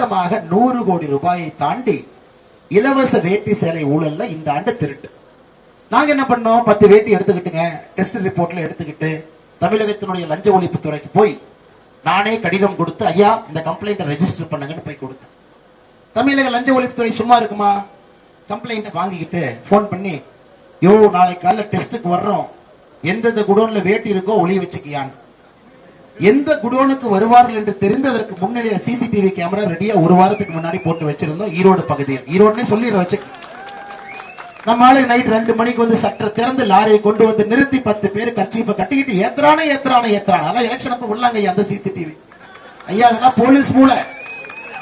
மொத்தமாக 100 கோடி ரூபாயை தாண்டி இலவச வேட்டி சேலை ஊழல்ல இந்த ஆண்டு திருட்டு. நாங்க என்ன பண்ணோம், 10 வேட்டி எடுத்துக்கிட்டுங்க, டெஸ்ட் ரிப்போர்ட்ல எடுத்துக்கிட்டு தமிழகத்தினுடைய லஞ்ச ஒழிப்பு துறைக்கு போய் நானே கடிதம் கொடுத்து, ஐயா இந்த கம்ப்ளைண்ட் ரெஜிஸ்டர் பண்ணுங்கன்னு போய் கொடுத்தேன். தமிழக லஞ்ச ஒழிப்புத்துறை சும்மா இருக்குமா? கம்ப்ளைண்ட் வாங்கிக்கிட்டு போன் பண்ணி, யோ நாளைக்கு காலைல டெஸ்டுக்கு வர்றோம், எந்தெந்த குடோன்ல வேட்டி இருக்கோ ஒளிய வச்சுக்கியான். எந்த குடோனுக்கு வருவார்கள் என்று தெரிந்ததற்கு முன்னாடி சிசிடிவி கேமரா ரெடியா 1 வாரத்துக்கு முன்னாடி போட்டு வச்சிருந்தோம். ஈரோடு பகுதியில், ஈரோடுன்னு சொல்லிடுற வச்சு நம்ம ஆளு நைட் 2 மணிக்கு வந்து சற்று திறந்து லாரியை கொண்டு வந்து நிறுத்தி 10 பேர் கட்சிப்ப கட்டிக்கிட்டு ஏத்துறானே. அதான் எலெக்ஷன் அப்ப உள்ளாங்க அந்த சிசிடிவி. ஐயா அதெல்லாம் போலீஸ் மூல.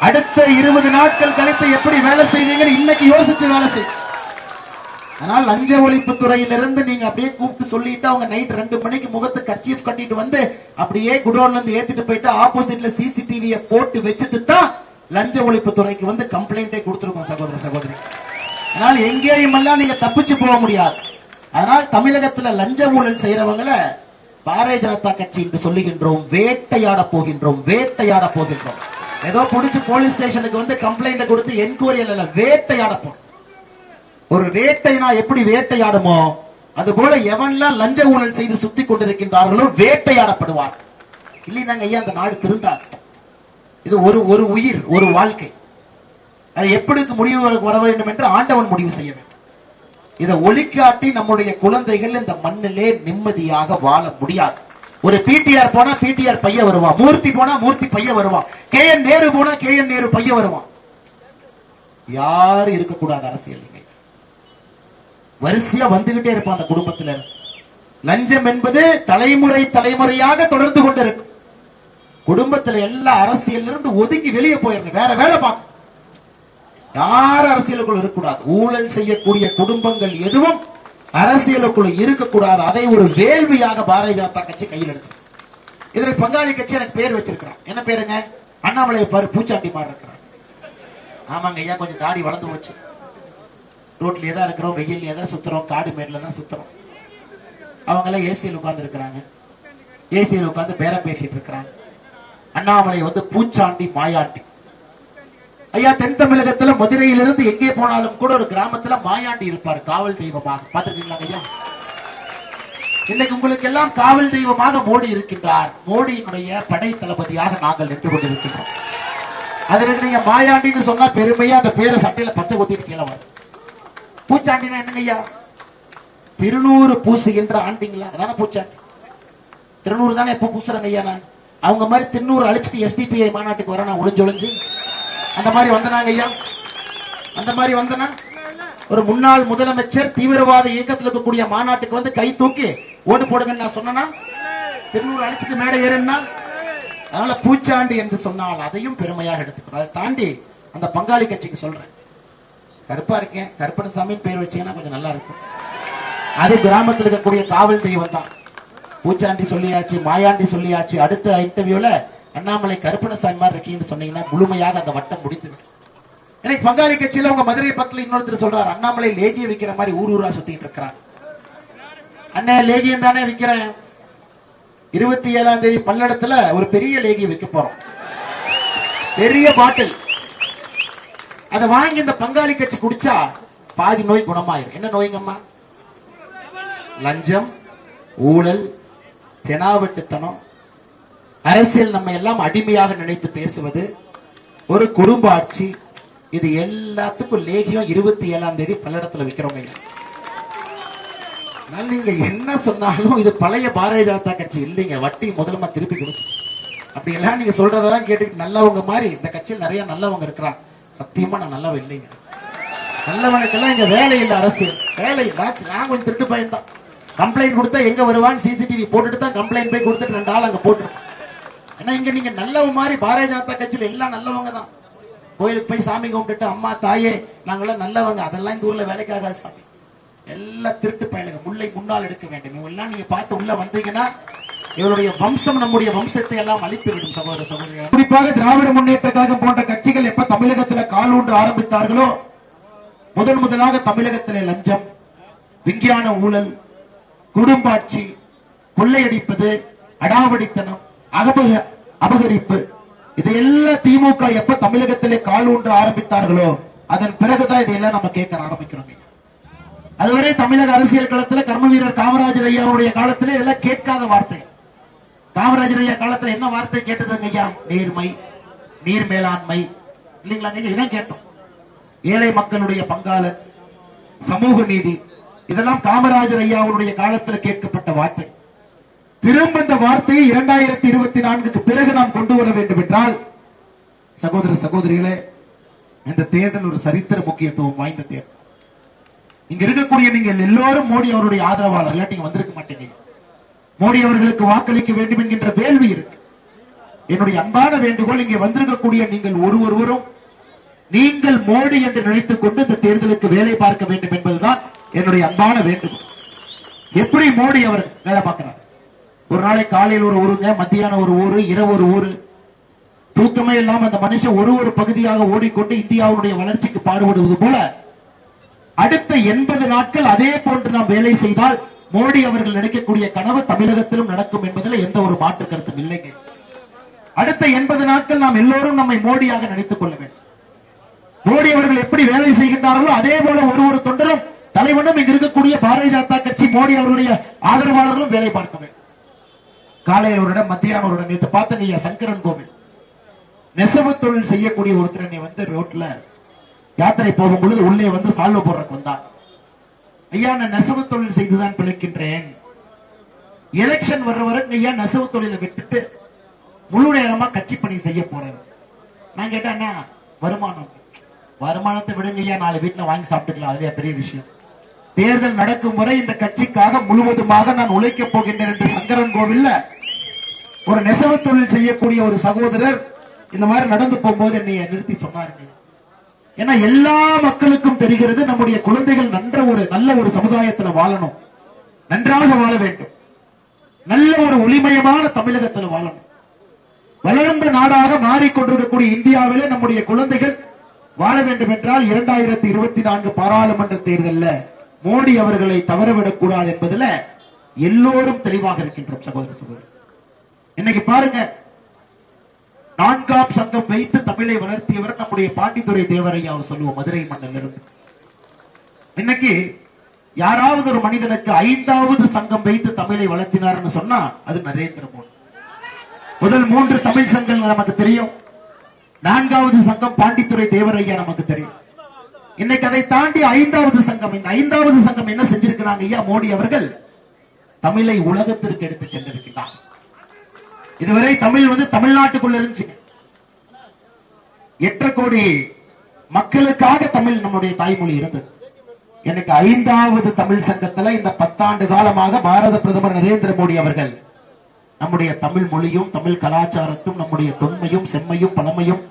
அடுத்த 20 நாட்கள் கழித்து எப்படி வேலை செய்வீங்கன்னு இன்னைக்கு யோசிச்சு வேலை செய். அதனால லஞ்ச ஒழிப்பு துறையிலிருந்து நீங்க அப்படியே கூப்பிட்டு சொல்லிட்டு அவங்க நைட் 2 மணிக்கு முகத்து கர்ச்சீஃப் கட்டிட்டு வந்து அப்படியே குடோன்ல இருந்து ஏத்திட்டு போயிட்டு ஆப்போசிட்ல சிசிடிவியை போட்டு வச்சுட்டு தான் லஞ்ச ஒழிப்பு துறைக்கு வந்து கம்ப்ளைண்டே கொடுத்திருக்கோம் சகோதர சகோதரி. அதனால எங்கேயும் எல்லாம் நீங்க தப்பிச்சு போக முடியாது. அதனால் தமிழகத்துல லஞ்ச ஊழல் செய்யறவங்களை பாரதிய ஜனதா கட்சி என்று சொல்லுகின்றோம், வேட்டையாட போகின்றோம். ஏதோ புடிச்சு போலீஸ் ஸ்டேஷனுக்கு வந்து கம்ப்ளைண்ட் கொடுத்து என்கொயரி இல்ல, வேட்டையாட போறோம். ஒரு வேட்டைனா எப்படி வேட்டையாடுமோ அது போல எவன்லாம் லஞ்ச ஊழல் செய்து சுத்தி கொண்டிருக்கின்றார்களோ வேட்டையாடப்படுவார். இல்லைனாங்க ஐயா அந்த நாடு திருந்தார். இது ஒரு உயிர், ஒரு வாழ்க்கை. அது எப்படி முடிவு வர வேண்டும் என்று ஆண்டவன் முடிவு செய்ய வேண்டும். இதை ஒளிக்காட்டி நம்முடைய குழந்தைகள் இந்த மண்ணிலே நிம்மதியாக வாழ முடியாது. ஒரு பிடிஆர் போனா பிடிஆர் பைய வருவான், மூர்த்தி போனா மூர்த்தி பைய வருவான், KN நேரு போனா KN நேரு பைய வருவான். யாரும் இருக்கக்கூடாது அரசியல். வரிசையா வந்துகிட்டே இருப்பான் அந்த குடும்பத்தில். லஞ்சம் என்பது தலைமுறையாக தொடர்ந்து கொண்டிருக்கும். குடும்பத்தில் எல்லா அரசியல் இருந்து ஒதுங்கி வெளியே போயிடணும், வேற வேலை பார்க்க. யார் அரசியலுக்குள் இருக்கக்கூடாது. ஊழல் செய்யக்கூடிய குடும்பங்கள் எதுவும் அரசியலுக்குள் இருக்கக்கூடாது. அதை ஒரு வேள்வியாக பாரதிய ஜனதா கட்சி கையில் எடுத்து இதற்கு பங்காளி கட்சி எனக்கு பேர் வச்சிருக்கிறான். என்ன பேருங்க? அண்ணாமலை பாரு பூச்சாண்டி மாதிரி இருக்கிறான். ஆமாங்க ஐயா, கொஞ்சம் தாடி வளர்ந்து போச்சு. ரோட்லயே தான் இருக்கிறோம், வெயிலே தான் சுத்துறோம், காடு மேட்ல தான் சுத்துறோம். அவங்க எல்லாம் ஏசியில் உட்கார்ந்து இருக்கிறாங்க, ஏசியில் உட்கார்ந்து பேரம் பேசிட்டு இருக்கிறாங்க. அண்ணாமலை வந்து பூச்சாண்டி மாயாண்டி. ஐயா தென் தமிழகத்துல மதுரையிலிருந்து எங்கே போனாலும் கூட ஒரு கிராமத்துல மாயாண்டி இருப்பார், காவல் தெய்வமாக. பாத்துருக்கீங்களா ஐயா? இன்னைக்கு உங்களுக்கு எல்லாம் காவல் தெய்வமாக மோடி இருக்கின்றார். மோடியினுடைய படை தளபதியாக நாங்கள் நின்று கொண்டிருக்கின்றோம். அதற்கு நீங்க மாயாண்டின்னு சொன்னா பெருமையா அந்த பேரை சட்டையில பச்சை கொத்திட்டு கீழே வரும். பூச்சாண்டினா என்னங்க ஐயா? திருநூறு பூசுகின்ற ஆண்டிங்களா? அதான பூச்சாண்டி. திருநூறு தானே எப்ப பூசுறாங்க ஐயா? நான் அவங்க மாதிரி திருநூறு அழிச்சிட்டு SDPI மாநாட்டுக்கு வர நான் ஒளிஞ்சொழிஞ்சு அந்த மாதிரி வந்தனாங்க ஐயா? அந்த மாதிரி வந்தனா ஒரு முன்னாள் முதலமைச்சர் தீவிரவாத இயக்கத்தில் இருக்கக்கூடிய மாநாட்டுக்கு வந்து கை தூக்கி ஓட்டு போடுங்கன்னு நான் சொன்னா திருநூறு அழிச்சிட்டு மேடை ஏறுன்னா? அதனால பூச்சாண்டி என்று சொன்னால் அதையும் பெருமையாக எடுத்துக்கிறோம். அதை தாண்டி அந்த பங்காளி கட்சிக்கு சொல்றேன், கருப்பா இருக்கேன், கருப்பணசாமின்னு பேர் வச்சீங்கன்னா கொஞ்சம் நல்லா இருக்கும். அது கிராமத்தில் இருக்கக்கூடிய காவல் தெய்வம் தான். பூச்சாண்டி சொல்லியாச்சு, மாயாண்டி சொல்லியாச்சு. அடுத்த இன்டர்வியூல அண்ணாமலை கருப்பணசாமி மாதிரி இருக்கீங்கன்னு சொன்னீங்கன்னா முழுமையாக அந்த வட்டம் முடித்து. எனக்கு பங்காளி கட்சியில உங்க மதுரை பக்கத்துல இன்னொருத்தர் சொல்றாரு, அண்ணாமலை லேகிய விற்கிற மாதிரி ஊரா சுத்திட்டு இருக்கிறான். அண்ணே லேகியம் தானே விற்கிறேன். 27ஆம் தேதி பல்லடத்துல ஒரு பெரிய லேகியம் விற்க போறோம், பெரிய பாட்டில். அதை வாங்கி இந்த பங்காளி கட்சி குடிச்சா பாதி நோய் குணமாயிரும். என்ன நோய்ங்கம்மா? லஞ்சம், ஊழல், தெனாவட்டுத்தனம், அரசியல் நம்ம எல்லாம் அடிமையாக நினைத்து பேசுவது, ஒரு குடும்ப ஆட்சி. இது எல்லாத்துக்கும் லேகியம் 27ஆம் தேதி பல்லடத்துல விற்கிறோங்க. நீங்க என்ன சொன்னாலும் இது பழைய பாரதிய ஜனதா கட்சி இல்லைங்க. வட்டி முதலமா திருப்பி கொடுக்கும். அப்படி எல்லாம் நீங்க சொல்றதெல்லாம் கேட்டுட்டு நல்லவங்க மாதிரி இந்த கட்சியில் நிறைய நல்லவங்க இருக்கிறாங்க. சத்தியமா நான் நல்லவன் இல்லைங்க. நல்லவனுக்கெல்லாம் இங்க வேலை இல்லை, அரசியல் வேலை இல்லை. நான் கொஞ்சம் திருட்டு பயன்தான். கம்ப்ளைண்ட் கொடுத்தா எங்க வருவான்னு சிசிடிவி போட்டுட்டு தான் கம்ப்ளைண்ட் போய் கொடுத்துட்டு 2 ஆள் அங்க போட்டுருக்கோம். ஏன்னா இங்க நீங்க நல்லவங்க மாதிரி பாரதிய ஜனதா கட்சியில எல்லாம் நல்லவங்க தான். கோயிலுக்கு போய் சாமி கும்பிட்டுட்டு அம்மா தாயே நாங்களாம் நல்லவங்க, அதெல்லாம் இந்த ஊர்ல வேலைக்காக சாமி. எல்லாம் திருட்டு பயனுங்க. முல்லை முன்னால் எடுக்க வேண்டும். இவெல்லாம் நீங்க பார்த்து உள்ள வந்தீங்கன்னா இவருடைய வம்சம் நம்முடைய வம்சத்தை எல்லாம் அழித்து விடும். சகோதர சகோதரிகள், குறிப்பாக திராவிட முன்னேற்ற கழகம் போன்ற கட்சிகள் எப்ப தமிழகத்தில் கால் ஊன்ற ஆரம்பித்தார்களோ முதலாக தமிழகத்திலே லஞ்சம், விஞ்ஞான ஊழல், குடும்பாட்சி, கொள்ளையடிப்பது, அடாவடித்தனம், அபகரிப்பு, இதையெல்லாம் திமுக எப்ப தமிழகத்திலே கால் ஊன்ற ஆரம்பித்தார்களோ அதன் பிறகுதான் இதையெல்லாம் நம்ம கேட்க ஆரம்பிக்கிறோம். அதுவரை தமிழக அரசியல் களத்தில் கர்ம வீரர் காமராஜர் ஐயாவுடைய காலத்திலே இதெல்லாம் கேட்காத வார்த்தை. காமராஜர் ஐயா காலத்துல என்ன வார்த்தை கேட்டதுங்க ஐயா? நேர்மை, நீர் மேலாண்மை இல்லைங்களா ஐயா? இதான் கேட்டோம். ஏழை மக்களுடைய பங்காளர், சமூக நீதி, இதெல்லாம் காமராஜர் ஐயாவுடைய காலத்தில் கேட்கப்பட்ட வார்த்தை. திரும்ப இந்த வார்த்தையை 2024க்கு பிறகு நாம் கொண்டு வர வேண்டும் என்றால், சகோதர சகோதரிகளே, இந்த தேர்தல் ஒரு சரித்திர முக்கியத்துவம் வாய்ந்த தேர்தல். இங்க இருக்கக்கூடிய நீங்கள் எல்லோரும் மோடி அவருடைய ஆதரவாளர், இல்லாட்டி நீங்க வந்திருக்க மாட்டீங்க. மோடி அவர்களுக்கு வாக்களிக்க வேண்டும் என்கின்ற வேள்வி இருக்கு. என்னுடைய அன்பான வேண்டுகோள், இங்கே வந்திருக்கக்கூடிய நீங்கள் ஒருவரும் நீங்கள் மோடி என்று நினைத்துக் கொண்டு இந்த தேர்தலுக்கு வேலை பார்க்க வேண்டும் என்பதுதான் என்னுடைய அன்பான வேண்டுகோள். எப்படி மோடி அவர் வேலை பார்க்கிறார்? ஒரு நாளை காலையில் ஒரு ஊருங்க, மத்தியானம் ஒரு ஊரு, இரவு ஒரு ஊரு, தூக்கமே இல்லாம அந்த மனுஷன் ஒரு பகுதியாக ஓடிக்கொண்டு இந்தியாவுடைய வளர்ச்சிக்கு பாடுபடுவது போல அடுத்த 80 நாட்கள் அதே போன்று நாம் வேலை செய்தால் மோடி அவர்கள் நினைக்கக்கூடிய கனவு தமிழகத்திலும் நடக்கும் என்பதில் எந்த ஒரு மாற்று கருத்தும் இல்லைங்க. அடுத்த 80 நாட்கள் நாம் எல்லோரும் நம்மை மோடியாக நினைத்துக் கொள்ள வேண்டும். மோடி அவர்கள் எப்படி வேலை செய்கின்றார்களோ அதே போல ஒரு தொண்டரும் தலைவனும் இங்கு இருக்கக்கூடிய பாரதிய ஜனதா கட்சி மோடி அவருடைய ஆதரவாளர்களும் வேலை பார்க்க வேண்டும். காலையில் ஒரு இடம், மத்தியானம் ஒரு இடம். நேற்று பார்த்தீங்க சங்கரன் கோவில் நெசவு தொழில் செய்யக்கூடிய ஒருத்தர் வந்து ரோட்ல யாத்திரை போகும் பொழுது உள்ளே வந்து சால்வ போடுறக்கு வந்தார். ஐயா, நான் நெசவு தொழில் செய்துதான் பிழைக்கின்றேன், எலெக்ஷன் வர்ற வரைக்கும் ஐயா நெசவு தொழிலை விட்டுட்டு முழு நேரமா கட்சி பணி செய்ய போறேன். நான் கேட்டேன், வருமானத்தை விடுங்க ஐயா, 4 வீட்டுல வாங்கி சாப்பிட்டுக்கலாம், அதுல பெரிய விஷயம். தேர்தல் நடக்கும் வரை இந்த கட்சிக்காக முழுவதுமாக நான் உழைக்கப் போகின்றேன் என்று சங்கரன் கோவில்ல ஒரு நெசவு தொழில் செய்யக்கூடிய ஒரு சகோதரர் இந்த மாதிரி நடந்து போகும்போது என்னை நிறுத்தி சொன்னார்கள். ஏன்னா எல்லா மக்களுக்கும் தெரிகிறது நம்முடைய குழந்தைகள் நல்ல ஒரு சமுதாயத்தில் வாழணும், நன்றாக வாழ வேண்டும், நல்ல ஒரு ஒளிமயமான தமிழகத்தில் வாழணும். வளர்ந்த நாடாக மாறிக்கொண்டிருக்கக்கூடிய இந்தியாவிலே நம்முடைய குழந்தைகள் வாழ வேண்டும் என்றால் 2024 பாராளுமன்ற தேர்தலில் மோடி அவர்களை தவறவிடக் கூடாது என்பதில் எல்லோரும் தெளிவாக இருக்கின்றோம். சகோதர சகோதரி, இன்னைக்கு பாருங்க, 4ஆம் சங்கம் வைத்து தமிழை வளர்த்தியவர் நம்முடைய பாண்டித்துரை தேவரையா சொல்லுவோம், மதுரை மண்ணில் இருந்து. இன்னைக்கு யாராவது ஒரு மனிதனுக்கு 5வது சங்கம் வைத்து தமிழை வளர்த்தினார்னு சொன்னா அது நரேந்திர மோடி. முதல் 3 தமிழ் சங்கங்கள் நமக்கு தெரியும், 4வது சங்கம் பாண்டித்துரை தேவரையா நமக்கு தெரியும். இன்னைக்கு அதை தாண்டி 5வது சங்கம். இந்த 5வது சங்கம் என்ன செஞ்சிருக்கிறாங்க ஐயா? மோடி அவர்கள் தமிழை உலகத்திற்கு எடுத்து சென்றிருக்கிறார். இதுவரை தமிழ் வந்து தமிழ்நாட்டுக்குள்ள இருந்துச்சு. 8 கோடி மக்களுக்காக தமிழ் நம்முடைய தாய்மொழி இருந்தது. எனக்கு 5வது தமிழ் சங்கத்துல இந்த 10 ஆண்டு காலமாக பாரத பிரதமர் நரேந்திர மோடி அவர்கள் நம்முடைய தமிழ் மொழியும் தமிழ் கலாச்சாரத்தும் நம்முடைய தொன்மையும் செம்மையும் பழமையும்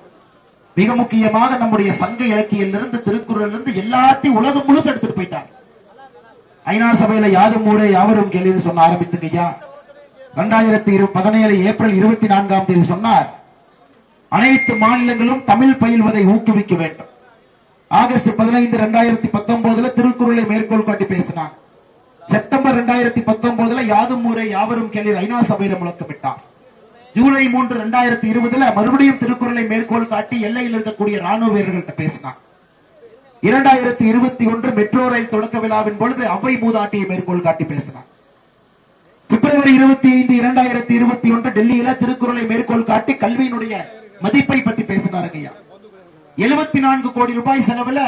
மிக முக்கியமாக நம்முடைய சங்க இலக்கியிலிருந்து திருக்குறளிலிருந்து எல்லாத்தையும் உலகம் முழுசு எடுத்துட்டு போயிட்டாங்க. ஐநா சபையில யாதும் ஊரே யாவரும் கேள்வி சொன்ன ஆரம்பித்துங்க ஐயா. 2017 ஏப்ரல் 24ஆம் தேதி சொன்னார், அனைத்து மாநிலங்களும் தமிழ் பயில்வதை ஊக்குவிக்க வேண்டும். ஆகஸ்ட் 15 2019 திருக்குறளை மேற்கோள் காட்டி பேசினார். செப்டம்பர் 2019 யாதும் ஊரே யாவரும் கேள்வி ஐநா சபையில முழக்கமிட்டார். ஜூலை 3 2020 மறுபடியும் திருக்குறளை மேற்கோள் காட்டி எல்லையில் இருக்கக்கூடிய ராணுவ வீரர்கள்ட்ட பேசினார். 2021 மெட்ரோ ரயில் தொடக்க விழாவின் பொழுது அவை மூதாட்டியை மேற்கோள் காட்டி பேசினார். பிப்ரவரி 25 2021 டெல்லியில திருக்குறளை மேற்கோள் காட்டி கல்வியினுடைய மதிப்பை பற்றி பேசினாருங்க ஐயா. 74 கோடி ரூபாய் செலவுல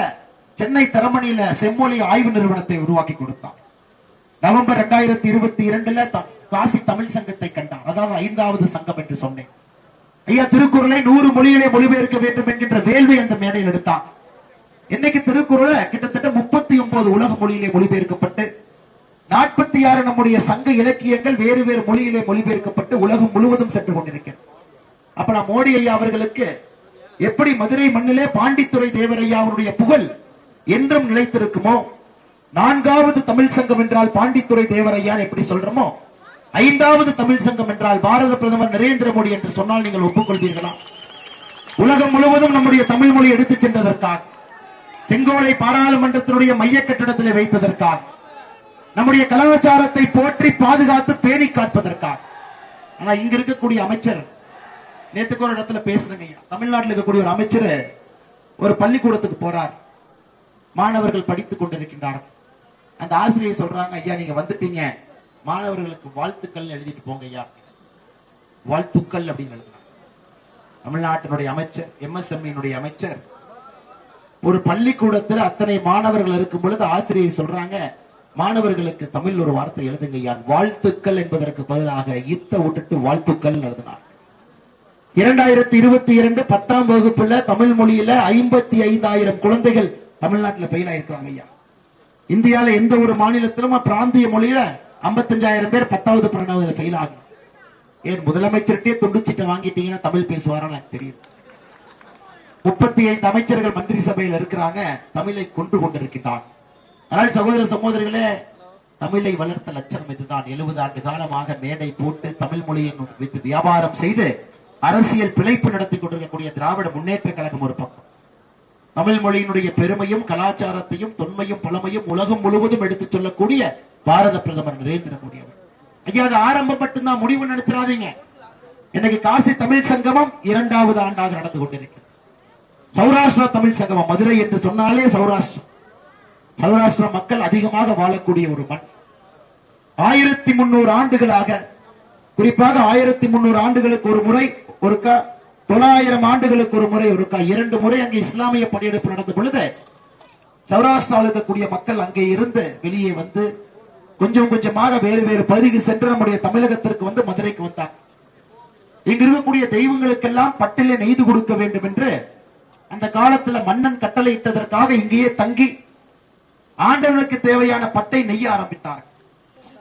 சென்னை தரமணியில செம்மொழி ஆய்வு நிறுவனத்தை உருவாக்கி கொடுத்தார். நவம்பர் 2022 காசி தமிழ் சங்கத்தை கண்டார். அதாவது 5வது சங்கம் என்று சொன்னேன் ஐயா. திருக்குறளை 100 மொழிகளை மொழிபெயர்க்க வேண்டும் என்கின்ற வேள்வி அந்த மேடையில் எடுத்தார். இன்னைக்கு திருக்குறளை கிட்டத்தட்ட 39 உலக மொழியிலே மொழிபெயர்க்கப்பட்டு 46 நம்முடைய சங்க இலக்கியங்கள் வேறு வேறு மொழியிலே மொழிபெயர்க்கப்பட்டு உலகம் முழுவதும் சென்று கொண்டிருக்கிறது. அப்ப நான் மோடி ஐயா அவர்களுக்கு எப்படி மதுரை மண்ணிலே பாண்டித்துரை தேவரையா அவருடைய புகழ் என்றும் நிலைத்திருக்குமோ, 4வது தமிழ் சங்கம் என்றால் பாண்டித்துரை தேவரையா எப்படி சொல்றோமோ, 5வது தமிழ் சங்கம் என்றால் பாரத பிரதமர் நரேந்திர மோடி என்று சொன்னால் நீங்கள் ஒப்புக்கொள்வீர்களா? உலகம் முழுவதும் நம்முடைய தமிழ் மொழி எடுத்துச் சென்றதற்காக, செங்கோலை பாராளுமன்றத்தினுடைய மைய கட்டிடத்தில் வைத்ததற்காக, நம்முடைய கலாச்சாரத்தை போற்றி பாதுகாத்து பேணி காப்பதற்காக. ஆனா இங்க இருக்கக்கூடிய அமைச்சர் நேத்துக்கு ஒரு இடத்துல பேசுறேங்க ஐயா. தமிழ்நாட்டில் இருக்கக்கூடிய ஒரு அமைச்சர் ஒரு பள்ளிக்கூடத்துக்கு போறார். மாணவர்கள் படித்துக் கொண்டிருக்கின்றார்கள். அந்த ஆசிரியர் சொல்றாங்க, ஐயா நீங்க வந்துட்டீங்க, மாணவர்களுக்கு வாழ்த்துக்கள் எழுதிட்டு போங்க ஐயா. வாழ்த்துக்கள் அப்படின்னு எழுதுறாங்க. தமிழ்நாட்டினுடைய அமைச்சர், MSME அமைச்சர், ஒரு பள்ளிக்கூடத்தில் அத்தனை மாணவர்கள் இருக்கும் பொழுது ஆசிரியர் சொல்றாங்க, மாணவர்களுக்கு தமிழ் ஒரு வார்த்தை எழுதுங்க ஐயா, வாழ்த்துக்கள் என்பதற்கு பதிலாக இத்த விட்டுட்டு வாழ்த்துக்கள் எழுதினார். 2022 10ஆம் வகுப்புல தமிழ் மொழியில 55,000 குழந்தைகள் தமிழ்நாட்டில் ஃபெயில் ஆயிருக்காங்க ஐயா. இந்தியால எந்த ஒரு மாநிலத்திலும் பிராந்திய மொழியில 55,000 பேர் 10வது 12வது ஃபெயில் ஆகும். ஏன் முதலமைச்சர்கிட்டே துண்டுச்சிட்ட வாங்கிட்டீங்கன்னா தமிழ் பேசுவாரான்னு எனக்கு தெரியும். 35 அமைச்சர்கள் மந்திரி சபையில் இருக்கிறாங்க, தமிழை கொண்டு கொண்டிருக்கிறார். அதனால் சகோதர சகோதரிகளே, தமிழை வளர்த்த லட்சணம் இதுதான். 70 ஆண்டு காலமாக மேடை போட்டு தமிழ் மொழியை வைத்து வியாபாரம் செய்து அரசியல் பிழைப்பு நடத்தி கொண்டிருக்கக்கூடிய திராவிட முன்னேற்ற கழகம் ஒரு பக்கம், தமிழ் மொழியினுடைய பெருமையும் கலாச்சாரத்தையும் தொன்மையும் பழமையும் உலகம் முழுவதும் எடுத்துச் சொல்லக்கூடிய பாரத பிரதமர் நரேந்திர மோடி அவர். ஐயா அது ஆரம்பம் மட்டும்தான், முடிவு நினைச்சிடாதீங்க. இன்னைக்கு காசி தமிழ் சங்கமம் 2வது ஆண்டாக நடந்து கொண்டிருக்கிறது. சௌராஷ்டிரா தமிழ் சங்கமம், மதுரை என்று சொன்னாலே சௌராஷ்டிரம். சௌராஷ்டிரா மக்கள் அதிகமாக வாழக்கூடிய ஒரு மண். 1300 ஆண்டுகளாக, குறிப்பாக 1300 ஆண்டுகளுக்கு ஒரு முறை ஒருக்கா, 900 ஆண்டுகளுக்கு ஒரு முறை ஒருக்கா, 2 முறை அங்கே இஸ்லாமிய படையெடுப்பு நடந்த பொழுது சௌராஷ்டிராவில் இருக்கக்கூடிய மக்கள் அங்கே இருந்து வெளியே வந்து கொஞ்சம் கொஞ்சமாக வேறு வேறு பகுதிக்கு சென்று நம்முடைய தமிழகத்திற்கு வந்து மதுரைக்கு வந்தார். இங்கு இருக்கக்கூடிய தெய்வங்களுக்கெல்லாம் பட்டியலை நெய்து கொடுக்க வேண்டும் என்று அந்த காலத்தில் மன்னன் கட்டளை இட்டதற்காக இங்கேயே தங்கி ஆண்டவனுக்கு தேவையான பட்டை நெய்ய ஆரம்பித்தார்.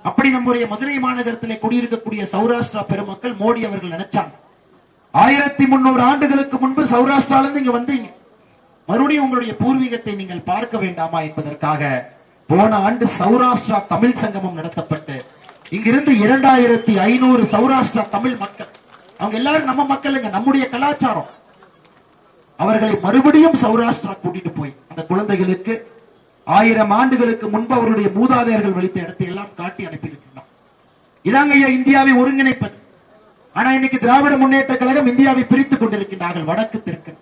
அப்படி நம்முடைய மதுரை மாநகரத்திலே குடியிருக்கக்கூடிய சௌராஷ்டிரா பெருமக்கள் மோடி அவர்கள் நினைச்சாங்க, 1300 ஆண்டுகளுக்கு முன்பு சௌராஷ்டிராவிலிருந்து இங்க வந்தீங்க, மறுபடியும் உங்களுடைய பூர்வீகத்தை நீங்கள் பார்க்க வேண்டாமா என்பதற்காக போன ஆண்டு சௌராஷ்டிரா தமிழ் சங்கமம் நடத்தப்பட்டு இங்கிருந்து 2500 சௌராஷ்டிரா தமிழ் மக்கள், அவங்க எல்லாரும் நம்ம மக்களுங்க, நம்முடைய கலாச்சாரம், அவர்களை மறுபடியும் சௌராஷ்டிரா கூட்டிட்டு போய் அந்த குழந்தைகளுக்கு 1000 ஆண்டுகளுக்கு முன்பு அவருடைய மூதாதையர்கள் வலித்த இடத்தை எல்லாம் காட்டி அனுப்பியிருக்கிறார். இதாங்க ஐயா இந்தியாவை ஒருங்கிணைப்பது. ஆனா இன்னைக்கு திராவிட முன்னேற்ற கழகம் இந்தியாவை பிரித்துக் கொண்டிருக்கின்றார்கள். வடக்கு தெற்கு,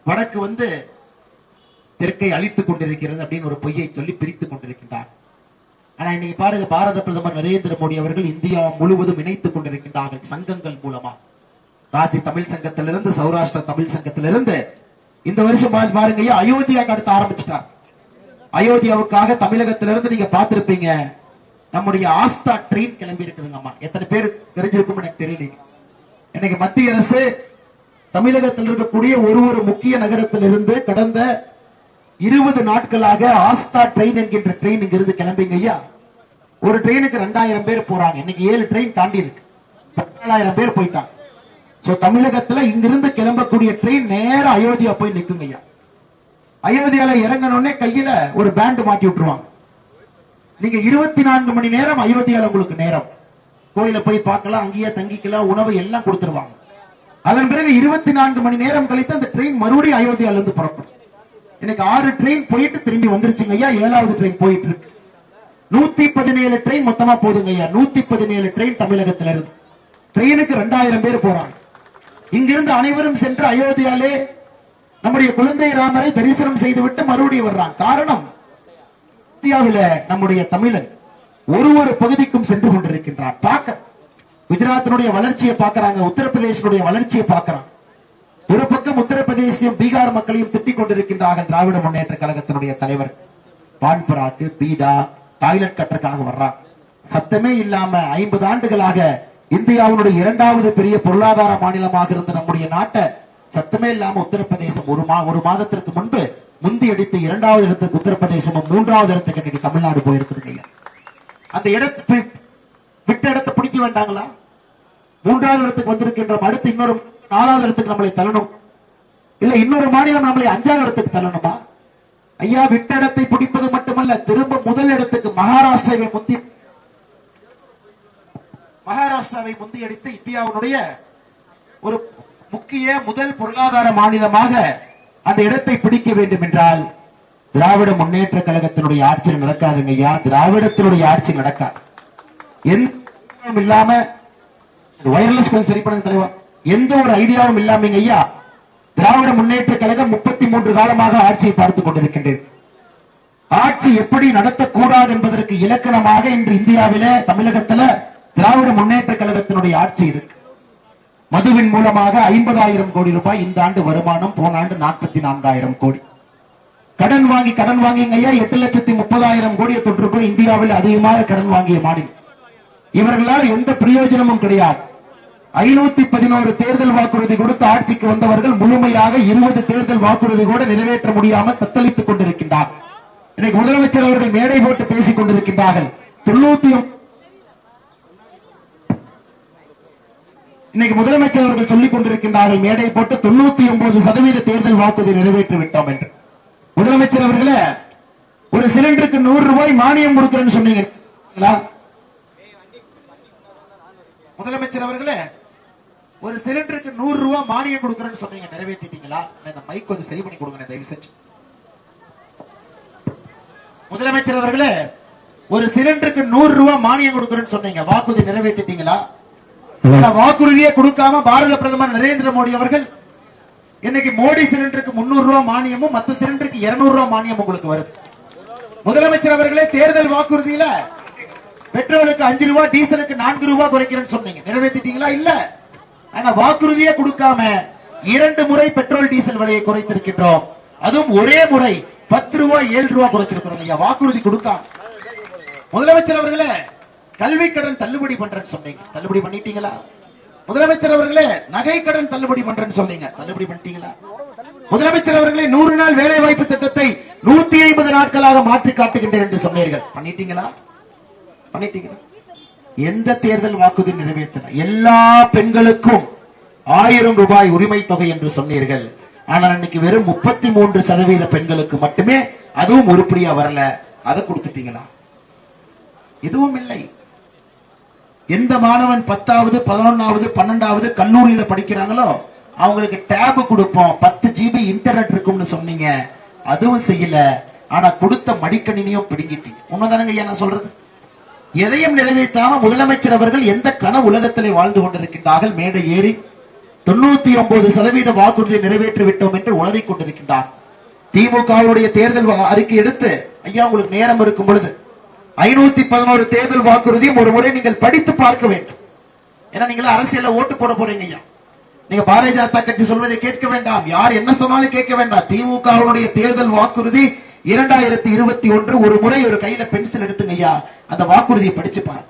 வடக்கு வந்து தெற்கை அழித்துக் கொண்டிருக்கிறது அப்படின்னு ஒரு பொய்யை சொல்லி பிரித்துக் கொண்டிருக்கின்றார். ஆனா இன்னைக்கு பாருங்க, பாரத பிரதமர் நரேந்திர மோடி அவர்கள் இந்தியா முழுவதும் இணைத்துக் கொண்டிருக்கின்றார்கள் சங்கங்கள் மூலமா. காசி தமிழ் சங்கத்திலிருந்து, சௌராஷ்டிரா தமிழ் சங்கத்திலிருந்து இந்த வருஷம் பாருங்க, அயோத்தியாவுக்கு அடுத்து ஆரம்பிச்சிட்டார். அயோத்தியாவுக்காக தமிழகத்திலிருந்து நீங்க பார்த்திருப்பீங்க, நம்முடைய ஆஸ்தா ட்ரெயின் கிளம்பி இருக்குதுங்க. அம்மா எத்தனை பேர் தெரிஞ்சிருக்கும் எனக்கு தெரியல. இன்னைக்கு மத்திய அரசு தமிழகத்தில் இருக்கக்கூடிய ஒரு முக்கிய நகரத்திலிருந்து கடந்த 20 நாட்களாக ஆஸ்தா ட்ரெயின் என்கின்ற ட்ரெயின் இங்கிருந்து கிளம்பிங்க ஐயா. ஒரு ட்ரெயினுக்கு 2000 பேர் போறாங்க. இன்னைக்கு 7 ட்ரெயின் தாண்டி இருக்கு, 14,000 பேர் போயிட்டாங்க. தமிழகத்துல இங்கிருந்து கிளம்பக்கூடிய ட்ரெயின் நேர அயோத்தியா போய் நிக்குங்க ஐயா. அயோத்தியால இறங்கணும்னே கையில ஒரு பேண்ட் மாட்டி விட்டுருவாங்க. நீங்க 24 மணி நேரம் அயோத்தியால உங்களுக்கு நேரம், கோயில போய் பார்க்கலாம், அங்கேயே தங்கிக்கலாம், உணவு எல்லாம் கொடுத்துருவாங்க. அதன் பிறகு 24 மணி நேரம் கழித்து அந்த ட்ரெயின் மறுபடியும் அயோத்தியால இருந்து புறப்படும். இன்னைக்கு 6 ட்ரெயின் போயிட்டு திரும்பி வந்துருச்சுங்க ஐயா. 7வது ட்ரெயின் போயிட்டு இருக்கு. 117 ட்ரெயின் மொத்தமா போதுங்க ஐயா. 117 ட்ரெயின் தமிழகத்தில இருந்து ட்ரெயினுக்கு 2000 பேர் போறாங்க. இங்கிருந்து அனைவரும் சென்று அயோத்தியாலே நம்முடைய குழந்தை ராமரை தரிசனம் செய்துவிட்டு மறுபடியும் வர்றாங்க. காரணம், இந்தியாவில் நம்முடைய தமிழன் ஒரு பகுதிக்கும் சென்று கொண்டிருக்கின்றார். பார்க்க குஜராத்தினுடைய வளர்ச்சியை பார்க்கிறாங்க, உத்தரப்பிரதேசனுடைய வளர்ச்சியை பார்க்கிறாங்க. ஒரு பக்கம் உத்தரப்பிரதேசம் பீகார் மக்களையும் திட்டிக் கொண்டிருக்கின்றார்கள். திராவிட முன்னேற்ற கழகத்தினுடைய தலைவர் பான்பராக்கு பீடா டாய்லெட் கட்டுறதுக்காக வர்றாங்க. சத்தமே இல்லாம 50 ஆண்டுகளாக இந்தியாவுடைய 2வது பெரிய பொருளாதார மாநிலமாக இருந்த நம்முடைய நாட்டை சத்தமே இல்லாம உத்தரப்பிரதேசம் ஒரு மாதத்திற்கு முன்பு முந்தி அடித்து 2வது இடத்துக்கு உத்தரப்பிரதேசமும் 3வது இடத்துக்கு இன்னைக்கு தமிழ்நாடு போயிருக்குதுங்க. அந்த இடத்து விட்ட இடத்தை பிடிக்க வேண்டாங்களா? 3வது இடத்துக்கு வந்திருக்கின்ற அடுத்து இன்னொரு 4வது இடத்துக்கு நம்மளை தள்ளணும், இல்ல இன்னொரு மாநிலம் நம்மளை 5வது இடத்துக்கு தள்ளணுமா? ஐயா விட்ட இடத்தை பிடிப்பது மட்டுமல்ல, திரும்ப முதல் இடத்துக்கு மகாராஷ்டிராவை முந்தியடித்து இந்தியாவுடைய ஒரு முக்கிய முதல் பொருளாதார மாநிலமாக அந்த இடத்தை பிடிக்க வேண்டும் என்றால் திராவிட முன்னேற்ற கழகத்தினுடைய ஆட்சி நடக்காதுங்க ஐயா. திராவிடத்தினுடைய ஆட்சி நடக்காது. எந்த இல்லாம வயர்லெஸ் கொஞ்சம் சரி பண்ணுங்க தலைவா. எந்த ஒரு ஐடியாவும் இல்லாமங்க ஐயா, திராவிட முன்னேற்ற கழகம் 33 காலமாக ஆட்சியை பார்த்துக் கொண்டிருக்கின்றது. ஆட்சி எப்படி நடத்தக்கூடாது என்பதற்கு இலக்கணமாக இன்று இந்தியாவில தமிழகத்தில் திராவிட முன்னேற்ற கழகத்தினுடைய ஆட்சி இருக்கு. மதுவின் மூலமாக 50,000 கோடி ரூபாய் இந்த ஆண்டு வருமானம், போன ஆண்டு 44,000 கோடி. கடன் வாங்கி ஐயா 8,30,000 கோடியை தொற்றுக்கும். இந்தியாவில் அதிகமாக கடன் வாங்கிய மாநிலம். இவர்களால் எந்த பிரயோஜனமும் கிடையாது. 511 தேர்தல் வாக்குறுதி கொடுத்து ஆட்சிக்கு வந்தவர்கள் முழுமையாக 20 தேர்தல் வாக்குறுதி கூட நிறைவேற்ற முடியாமல் தத்தளித்துக் கொண்டிருக்கின்றார். இன்னைக்கு முதலமைச்சர் அவர்கள் மேடை போட்டு பேசிக் கொண்டிருக்கின்றார்கள். இன்னைக்கு முதலமைச்சர் அவர்கள் சொல்லிக் கொண்டிருக்கின்றார்கள் மேடை போட்டு 99% தேர்தல் வாக்குறுதி நிறைவேற்றி விட்டோம் என்று. முதலமைச்சர் அவர்களே, ஒரு சிலிண்டருக்கு 100 ரூபாய் மானியம் கொடுக்கிறேன்னு சொன்னீங்க. முதலமைச்சர் அவர்களே, ஒரு சிலிண்டருக்கு 100 ரூபாய் மானியம் கொடுக்கிறேன்னு சொன்னீங்க, நிறைவேற்றிட்டீங்களா? இந்த மைக் கொஞ்சம் சரி பண்ணி கொடுங்க தயவு செஞ்சு. முதலமைச்சர் அவர்களே, ஒரு சிலிண்டருக்கு 100 ரூபாய் மானியம் கொடுக்கிறேன்னு சொன்னீங்க, வாக்குறுதி நிறைவேற்றிட்டீங்களா? வாக்குறுதியை கொடுக்காம பாரத பிரதமர் நரேந்திர மோடி அவர்கள் இன்னைக்கு மோடி சிலிண்டருக்கு 300 ரூபாய் மானியமும் மத்த சிலிண்டருக்கு 200 ரூபாய் மானியம் உங்களுக்கு வருது. முதலமைச்சர் அவர்களே, தேர்தல் வாக்குறுதியில பெட்ரோலுக்கு 5 ரூபாய், டீசலுக்கு 4 ரூபாய் குறைக்கிறேன்னு சொன்னீங்க, நிறைவேற்றிட்டீங்களா? இல்ல. ஆனா வாக்குறுதியை கொடுக்காம 2 முறை பெட்ரோல் டீசல் விலையை குறைத்திருக்கின்றோம். அதுவும் ஒரே முறை 10 ரூபாய் 7 ரூபாய் குறைச்சிருக்கிறோம் ஐயா, வாக்குறுதி கொடுக்காம. முதலமைச்சர் அவர்களே, கல்வி கடன் தள்ளுபடி பண்றேன்னு சொன்னீங்க, தள்ளுபடி பண்ணிட்டீங்களா? முதலமைச்சர் அவர்களே, நகை கடன் தள்ளுபடி பண்றேன்னு சொன்னீங்க, தள்ளுபடி பண்ணிட்டீங்களா? முதலமைச்சர் அவர்களே, 100 நாள் வேலை வாய்ப்பு திட்டத்தை 150 நாட்களாக மாற்றி காட்டுகின்றேன் என்று சொன்னீர்கள், பண்ணிட்டீங்களா? பண்ணிட்டீங்களா? எந்த தேர்தல் வாக்குறுதி நிறைவேற்றின? எல்லா பெண்களுக்கும் 1000 ரூபாய் உரிமை தொகை என்று சொன்னீர்கள். ஆனால் இன்னைக்கு வெறும் 33% பெண்களுக்கு மட்டுமே, அதுவும் உருப்படியா வரல. அதை கொடுத்துட்டீங்களா? எதுவும் இல்லை. எந்த மாணவன் 10வது 11வது 12வது கல்லூரியில படிக்கிறாங்களோ அவங்களுக்கு டேப் கொடுப்போம், 10 GB இன்டர்நெட் இருக்கும்னு சொன்னீங்க, அதுவும் செய்யல. ஆனா கொடுத்த மடிக்கணினியும் பிடுங்கிட்டீங்க. உண்மைதானங்க ஐயா நான் சொல்றது? எதையும் நிறைவேற்றாம முதலமைச்சர் அவர்கள் எந்த கன உலகத்திலே வாழ்ந்து கொண்டிருக்கின்றார்கள்? மேடை ஏறி 99% வாக்குறுதியை நிறைவேற்றி விட்டோம் என்று உளறிக் கொண்டிருக்கின்றார். திமுகவுடைய தேர்தல் அறிக்கை எடுத்து ஐயா உங்களுக்கு நேரம் இருக்கும் பொழுது 511 தேர்தல் வாக்குறுதியும் ஒரு முறை நீங்கள் படித்து பார்க்க வேண்டும். ஏன்னா நீங்க அரசியல்ல ஓட்டு போட போறீங்க ஐயா. நீங்க பாரதிய ஜனதா கட்சி சொல்வதை கேட்க வேண்டாம், யார் என்ன சொன்னாலும் கேட்க வேண்டாம். திமுகவுடைய தேர்தல் வாக்குறுதி 2021 ஒரு முறை ஒரு கையில பென்சில் எடுத்துங்க ஐயா, அந்த வாக்குறுதியை படிச்சு பாருங்க.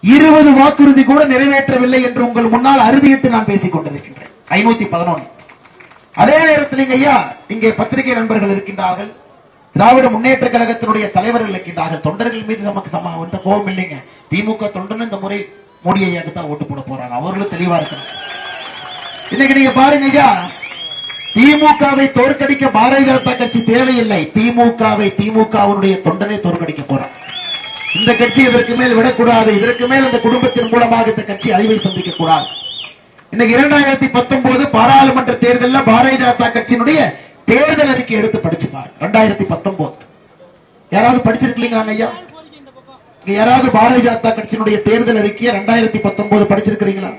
20 வாக்குறுதி கூட நிறைவேற்றவில்லை என்று உங்கள் முன்னால் அறுதியிட்டு நான் பேசிக் கொண்டிருக்கின்றேன். 511. அதே நேரத்தில் ஐயா இங்கே பத்திரிகை நண்பர்கள் இருக்கின்றார்கள், திராவிட முன்னேற்ற கழகத்தினுடைய தலைவர்கள் இருக்கின்றார்கள். தொண்டர்கள் மீது நமக்கு எந்த கோபம் இல்லைங்க. திமுக தொண்டன் இந்த முறை மோடியை தான் ஓட்டு போட போறாங்க, அவர்களும் தெளிவா இருக்கிறாங்க. இன்னைக்கு நீங்க பாருங்க ஐயா, திமுகவை தோற்கடிக்க பாரதிய ஜனதா கட்சி தேவையில்லை, திமுகவுடைய தொண்டனை தோற்கடிக்க போறான். இந்த கட்சி இதற்கு மேல் விடக்கூடாது, இதற்கு மேல் இந்த குடும்பத்தின் மூலமாக இந்த கட்சி அறிவை சந்திக்க கூடாது. இன்னைக்கு 2019 பாராளுமன்ற தேர்தலில் பாரதிய ஜனதா கட்சியினுடைய தேர்தல் அறிக்கை எடுத்து படிச்சு பாருங்க. 2019 யாராவது படிச்சிருக்கீங்களா ஐயா? யாராவது பாரதிய ஜனதா கட்சியினுடைய தேர்தல் அறிக்கையை 2019 படிச்சிருக்கிறீங்களா?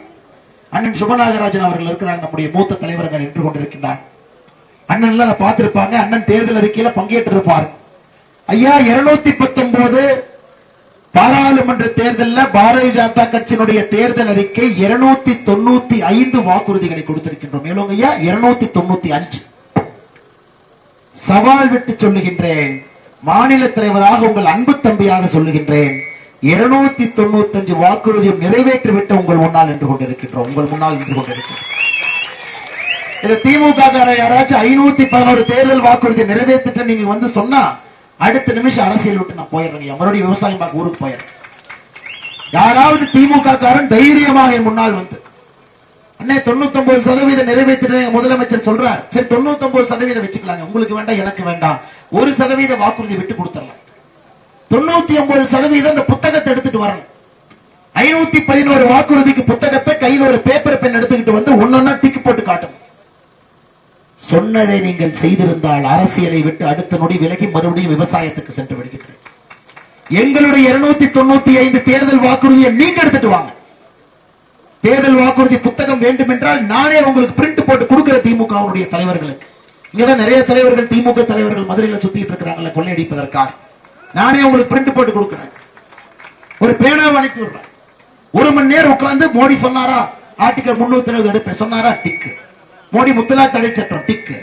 அண்ணன் சுபநாகராஜன் அவர்கள் இருக்கிறாங்க, நம்முடைய மூத்த தலைவர்கள் நின்று கொண்டிருக்கின்றார். அண்ணன் அதை பார்த்திருப்பாங்க, அண்ணன் தேர்தல் அறிக்கையில பங்கேற்றிருப்பார். ஐயா 219 பாராளுமன்ற தேர்தலில் பாரதிய ஜனதா கட்சியினுடைய தேர்தல் அறிக்கை 295 வாக்குறுதிகளை கொடுத்திருக்கின்றோம். மேலும் ஐயா 295. சவால் விட்டு சொல்லுகின்றேன், மாநில தலைவராக உங்கள் அன்பு தம்பியாக சொல்லுகின்றேன், 295 வாக்குறுதியும் நிறைவேற்றிவிட்டு உங்கள் முன்னால் நின்று கொண்டிருக்கின்றோம், உங்கள் முன்னால் நின்று கொண்டிருக்கிறோம். இது திமுக யாராச்சும் 511 தேர்தல் வாக்குறுதி நிறைவேற்றிட்டு நீங்க வந்து சொன்னா அடுத்த நிமிஷம் அரசியல் விட்டு நான் போயிடுறேன், மறுபடியும் விவசாயம் பார்க்க ஊருக்கு போயிடுறேன். யாராவது திமுக காரன் தைரியமாக என் முன்னால் வந்து அண்ணே 99% நிறைவேற்ற முதலமைச்சர் சொல்றார், சரி 99% வச்சுக்கலாங்க, உங்களுக்கு வேண்டாம் எனக்கு வேண்டாம், 1% வாக்குறுதி விட்டு கொடுத்துடலாம். 99% அந்த புத்தகத்தை எடுத்துட்டு வரணும். 511 வாக்குறுதிக்கு புத்தகத்தை கையில் ஒரு பேப்பர் பென் எடுத்துக்கிட்டு வந்து ஒன்னொன்னா டிக்கு போட்டு காட்டணும். சொன்னதை நீங்கள் செய்திருந்தால் அரசியலை விட்டு அடுத்த நொடி விலகி மறுபடியும் விவசாயத்துக்கு சென்று விடுகின்றேன். எங்களுடைய 295 தேர்தல் வாக்குறுதியை நீங்க எடுத்துட்டு வாங்க. தேர்தல் வாக்குறுதி புத்தகம் வேண்டும் என்றால் நானே உங்களுக்கு பிரிண்ட் போட்டு கொடுக்கிற திமுகவுடைய தலைவர்களுக்கு. இங்கதான் நிறைய தலைவர்கள் திமுக தலைவர்கள் மதுரையில சுத்திட்டு இருக்கிறாங்கல்ல கொள்ளையடிப்பதற்காக. நானே உங்களுக்கு பிரிண்ட் போட்டு கொடுக்கிறேன். ஒரு பேனாவை அனுப்பி விடுறேன். 1 மணி நேரம் உட்கார்ந்து மோடி சொன்னாரா ஆர்டிகல் 370 எடுப்பேன் சொன்னாரா டிக்கு. மோடி முத்தலாக் தடை சட்டம் டிக்கு.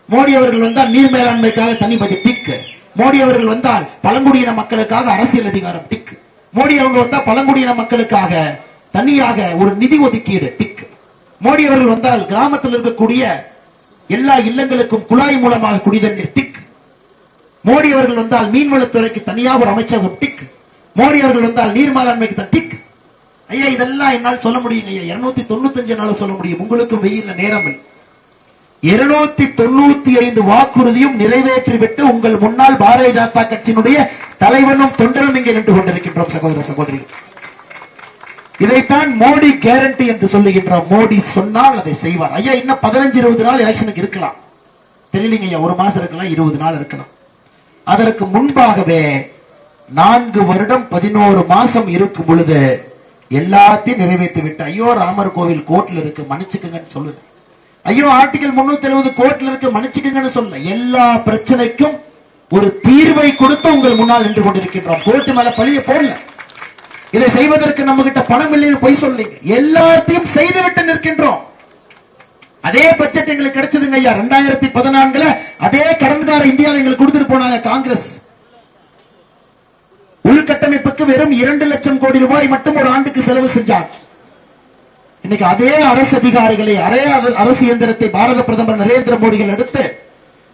மோடி அவர்கள் வந்தால் நீர் மேலாண்மைக்காக தனி பட்ஜெட் டிக்கு. மோடி அவர்கள் வந்தால் பழங்குடியின மக்களுக்காக அரசியல் அதிகாரம் டிக்கு. மோடி அவங்க வந்தால் பழங்குடியின மக்களுக்காக தனியாக ஒரு நிதி ஒதுக்கீடு டிக்கு. மோடி அவர்கள் வந்தால் கிராமத்தில் இருக்கக்கூடிய எல்லா இல்லங்களுக்கும் குழாய் மூலமாக குடிதண்ணீர் டிக். மோடி அவர்கள் வந்தால் மீன்வளத்துறைக்கு தனியாக ஒரு அமைச்சகம் டிக். மோடி அவர்கள் வந்தால் நீர் மேலாண்மைக்கு தான் டிக். ஐயா இதெல்லாம் என்னால் சொல்ல முடியும் ஐயா. 295 நாள் சொல்ல முடியும். உங்களுக்கும் வெயில்ல நேரம் இல்லை. 295 வாக்குறுதியும் நிறைவேற்றிவிட்டு உங்கள் முன்னாள் பாரதிய ஜனதா கட்சியினுடைய தலைவனும் தொண்டரும் இங்கே நின்று கொண்டிருக்கின்றோம் சகோதர சகோதரிகள். இதைத்தான் மோடி கேரண்டி என்று சொல்லுகின்றோம். மோடி சொன்னால் அதை செய்வார். ஐயா இன்னும் 15-20 நாள் எலெக்ஷனுக்கு இருக்கலாம். தெரியலீங்க ஐயா. 1 மாசம் இருக்கலாம், 20 நாள் இருக்கலாம். அதற்கு முன்பாகவே 4 வருடம் 11 மாசம் இருக்கும் பொழுது எல்லாத்தையும் நிறைவேற்றி விட்டு ஐயோ ராமர் கோவில் கோர்ட்ல இருக்கு மன்னிச்சுக்குங்கன்னு சொல்லுங்க. ஐயோ ஆர்டிகல் 370 கோர்ட்ல இருக்கு மன்னிச்சுக்குங்கன்னு சொல்ல. எல்லா பிரச்சனைக்கும் ஒரு தீர்வை கொடுத்து உங்கள் முன்னால் நின்று கொண்டிருக்கின்றோம். கோர்ட்டு மேல பழிய போடல. இதை செய்வதற்கு நம்ம கிட்ட பணம் இல்லைன்னு பொய் சொல்லிங்க. எல்லாத்தையும் செய்துவிட்டு நிற்கின்றோம். அதே பட்ஜெட் எங்களுக்கு கிடைச்சதுங்க ஐயா. 2014 அதே கடன்கார இந்தியாவை எங்களுக்கு கொடுத்துட்டு போனாங்க காங்கிரஸ். உள்கட்டமைப்புக்கு வெறும் 2 லட்சம் கோடி ரூபாய் மட்டும் ஒரு ஆண்டுக்கு செலவு செஞ்சார். இன்னைக்கு அதே அரசு அதிகாரிகளை அதே அரசு இயந்திரத்தை பாரத பிரதமர் நரேந்திர மோடிகள் எடுத்து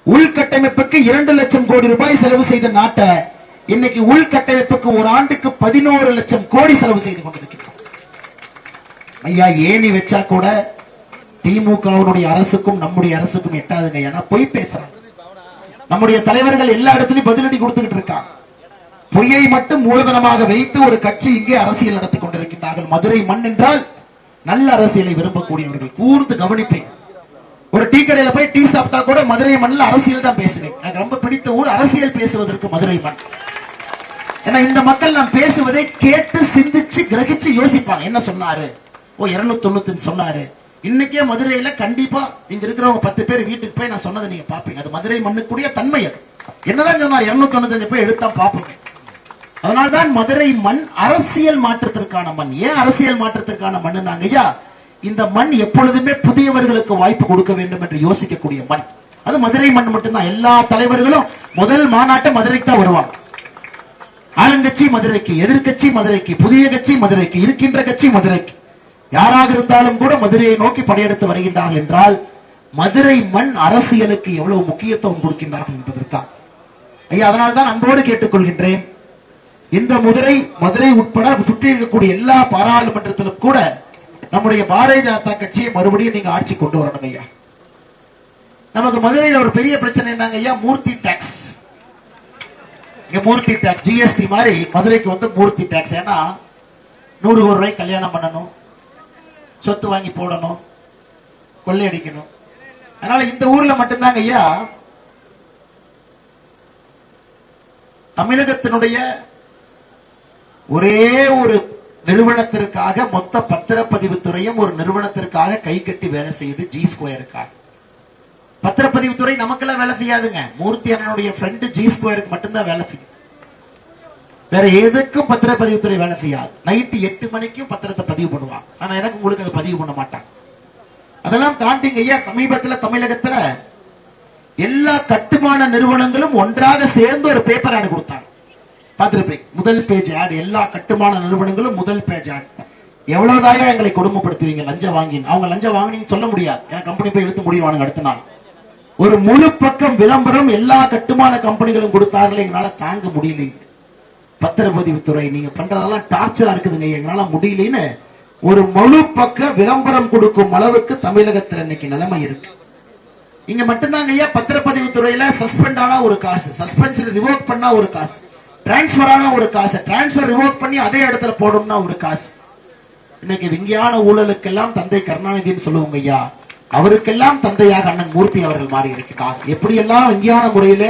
உள்கட்டமைப்புக்கு 2 லட்சம் கோடி ரூபாய் செலவு செய்த நாட்டை இன்னைக்கு உள்கட்டமைப்புக்கு ஒரு ஆண்டுக்கு 11 லட்சம் கோடி செலவு செய்து கொண்டிருக்கிறோம். ஐயா ஏணி வச்சா கூட திமுகவுடைய அரசுக்கும் நம்முடைய அரசுக்கும் எட்டாதுங்க. ஏன்னா பொய் பேசுறாங்க. நம்முடைய தலைவர்கள் எல்லா இடத்திலும் பதிலடி கொடுத்துக்கிட்டு இருக்காங்க. பொய்யை மட்டும் மூலதனமாக வைத்து ஒரு கட்சி இங்கே அரசியல் நடத்தி கொண்டிருக்கின்றார்கள். மதுரை மண் என்றால் நல்ல அரசியலை விரும்பக்கூடியவர்கள். கூர்ந்து கவனிப்பேன். ஒரு டீ கடையில போய் டீ சாப்பிட்டா கூட மதுரை மண்ணில் அரசியல் தான் பேசுவேன். எனக்கு ரொம்ப பிடித்த ஊர் அரசியல் பேசுவதற்கு மதுரை மண். ஏன்னா இந்த மக்கள் நான் பேசுவதை கேட்டு சிந்திச்சு கிரகிச்சு யோசிப்பாங்க. என்ன சொன்னாரு? ஓ 295 சொன்னாரு. இன்னைக்கே மதுரையில கண்டிப்பா இங்க இருக்கிறவங்க 10 பேர் வீட்டுக்கு போய் நான் சொன்னதை நீங்க பாப்பீங்க. அது மதுரை மண்ணுக்குரிய தன்மை. அது என்னதான் சொன்னார்? 295 போய் எடுத்தா பாப்பீங்க. அதனால்தான் மதுரை மண் அரசியல் மாற்றத்திற்கான மண். ஏன் அரசியல் மாற்றத்திற்கான மண்? ஐயா இந்த மண் எப்பொழுதுமே புதியவர்களுக்கு வாய்ப்பு கொடுக்க வேண்டும் என்று யோசிக்கக்கூடிய மண். அது மதுரை மண் மட்டும்தான். எல்லா தலைவர்களும் முதல் மாநாட்டை மதுரைக்கு தான் வருவாங்க. ஆளுங்கட்சி மதுரைக்கு, எதிர்கட்சி மதுரைக்கு, புதிய கட்சி மதுரைக்கு, இருக்கின்ற கட்சி மதுரைக்கு. யாராக இருந்தாலும் கூட மதுரையை நோக்கி படையெடுத்து வருகின்றார்கள் என்றால் மதுரை மண் அரசியலுக்கு எவ்வளவு முக்கியத்துவம் கொடுக்கின்றார்கள் என்பதற்காக. ஐயா அதனால்தான் அன்போடு கேட்டுக்கொள்கின்றேன். இந்த மதுரை உட்பட சுற்றி இருக்கக்கூடிய எல்லா பாராளுமன்றத்திலும் கூட நம்முடைய பாரதிய ஜனதா கட்சியை மறுபடியும் நீங்க ஆட்சி கொண்டு வரணும் ஐயா. நமக்கு மதுரையில் ஒரு பெரிய பிரச்சனை என்னங்க ஐயா? மூர்த்தி டாக்ஸ். இங்க மூர்த்தி டாக்ஸ் ஜிஎஸ்டி மாதிரி மதுரைக்கு வந்து மூர்த்தி டாக்ஸ். ஏன்னா 100 கோடி ரூபாய் கல்யாணம் பண்ணணும், சொத்து வாங்கி போடணும், கொள்ளையடிக்கணும். அதனால இந்த ஊர்ல மட்டும்தாங்க ஐயா தமிழகத்தினுடைய ஒரே ஒரு நிறுவனத்திற்காக மொத்த பத்திரப்பதிவு துறையும் ஒரு நிறுவனத்திற்காக கை கட்டி வேலை செய்யுது. ஜி ஸ்கொயருக்காக பத்திரப்பதிவு துறை நமக்கெல்லாம் வேலை செய்யாதுங்க. மூர்த்தி அண்ணனுடைய ஃப்ரெண்டு ஜி ஸ்கொயருக்கு மட்டும்தான் வேலை செய்யும். வேற எதுக்கும் பத்திரப்பதிவு துறை வேலை செய்யாது. நைட்டு 8 மணிக்கும் பத்திரத்தை பதிவு பண்ணுவாங்க. ஆனா எனக்கு உங்களுக்கு அதை பதிவு பண்ண மாட்டாங்க. அதெல்லாம் தாண்டிங்க ஐயா. சமீபத்தில் தமிழகத்துல எல்லா கட்டுமான நிறுவனங்களும் ஒன்றாக சேர்ந்து ஒரு பேப்பர் ஆடு கொடுத்தாங்க. பார்த்திருப்பேன். முதல் பேஜ் ஆட். எல்லா கட்டுமான நிறுவனங்களும் முதல் பேஜ் ஆட். எவ்வளவுதாயா எங்களை கொடுமைப்படுத்துவீங்க லஞ்சம் வாங்கி? அவங்க லஞ்சம் வாங்கினீங்கன்னு சொல்ல முடியாது. எனக்கு கம்பெனி போய் இழுத்து முடிவானுங்க. அடுத்த நாள் ஒரு முழு பக்கம் விளம்பரம் எல்லா கட்டுமான கம்பெனிகளும் கொடுத்தார்கள். எங்களால தாங்க முடியல. பத்திரப்பதிவு துறை நீங்க பண்றதெல்லாம் டார்ச்சரா இருக்குதுங்க, எங்களால முடியலன்னு ஒரு முழு பக்க விளம்பரம் கொடுக்கும் அளவுக்கு தமிழகத்தில் இன்னைக்கு நிலைமை இருக்கு. இங்க மட்டும்தாங்க ஐயா பத்திரப்பதிவு துறையில சஸ்பெண்ட் ஆனா ஒரு காசு, சஸ்பென்ஷன் ரிவோக் பண்ணா ஒரு காசு, டிரான்ஸ்பர் ஆனா ஒரு காசு, டிரான்ஸ்பர் ரிவோக் பண்ணி அதே இடத்துல போடும்னா ஒரு காசு. இன்னைக்கு விஞ்ஞான ஊழலுக்கெல்லாம் தந்தை கருணாநிதினு சொல்லுவோங்க ஐயா. அவருக்கெல்லாம் தந்தையாக அண்ணன் மூர்த்தி அவர்கள் மாறி இருக்கிறார். எப்படியெல்லாம் விஞ்ஞான முறையில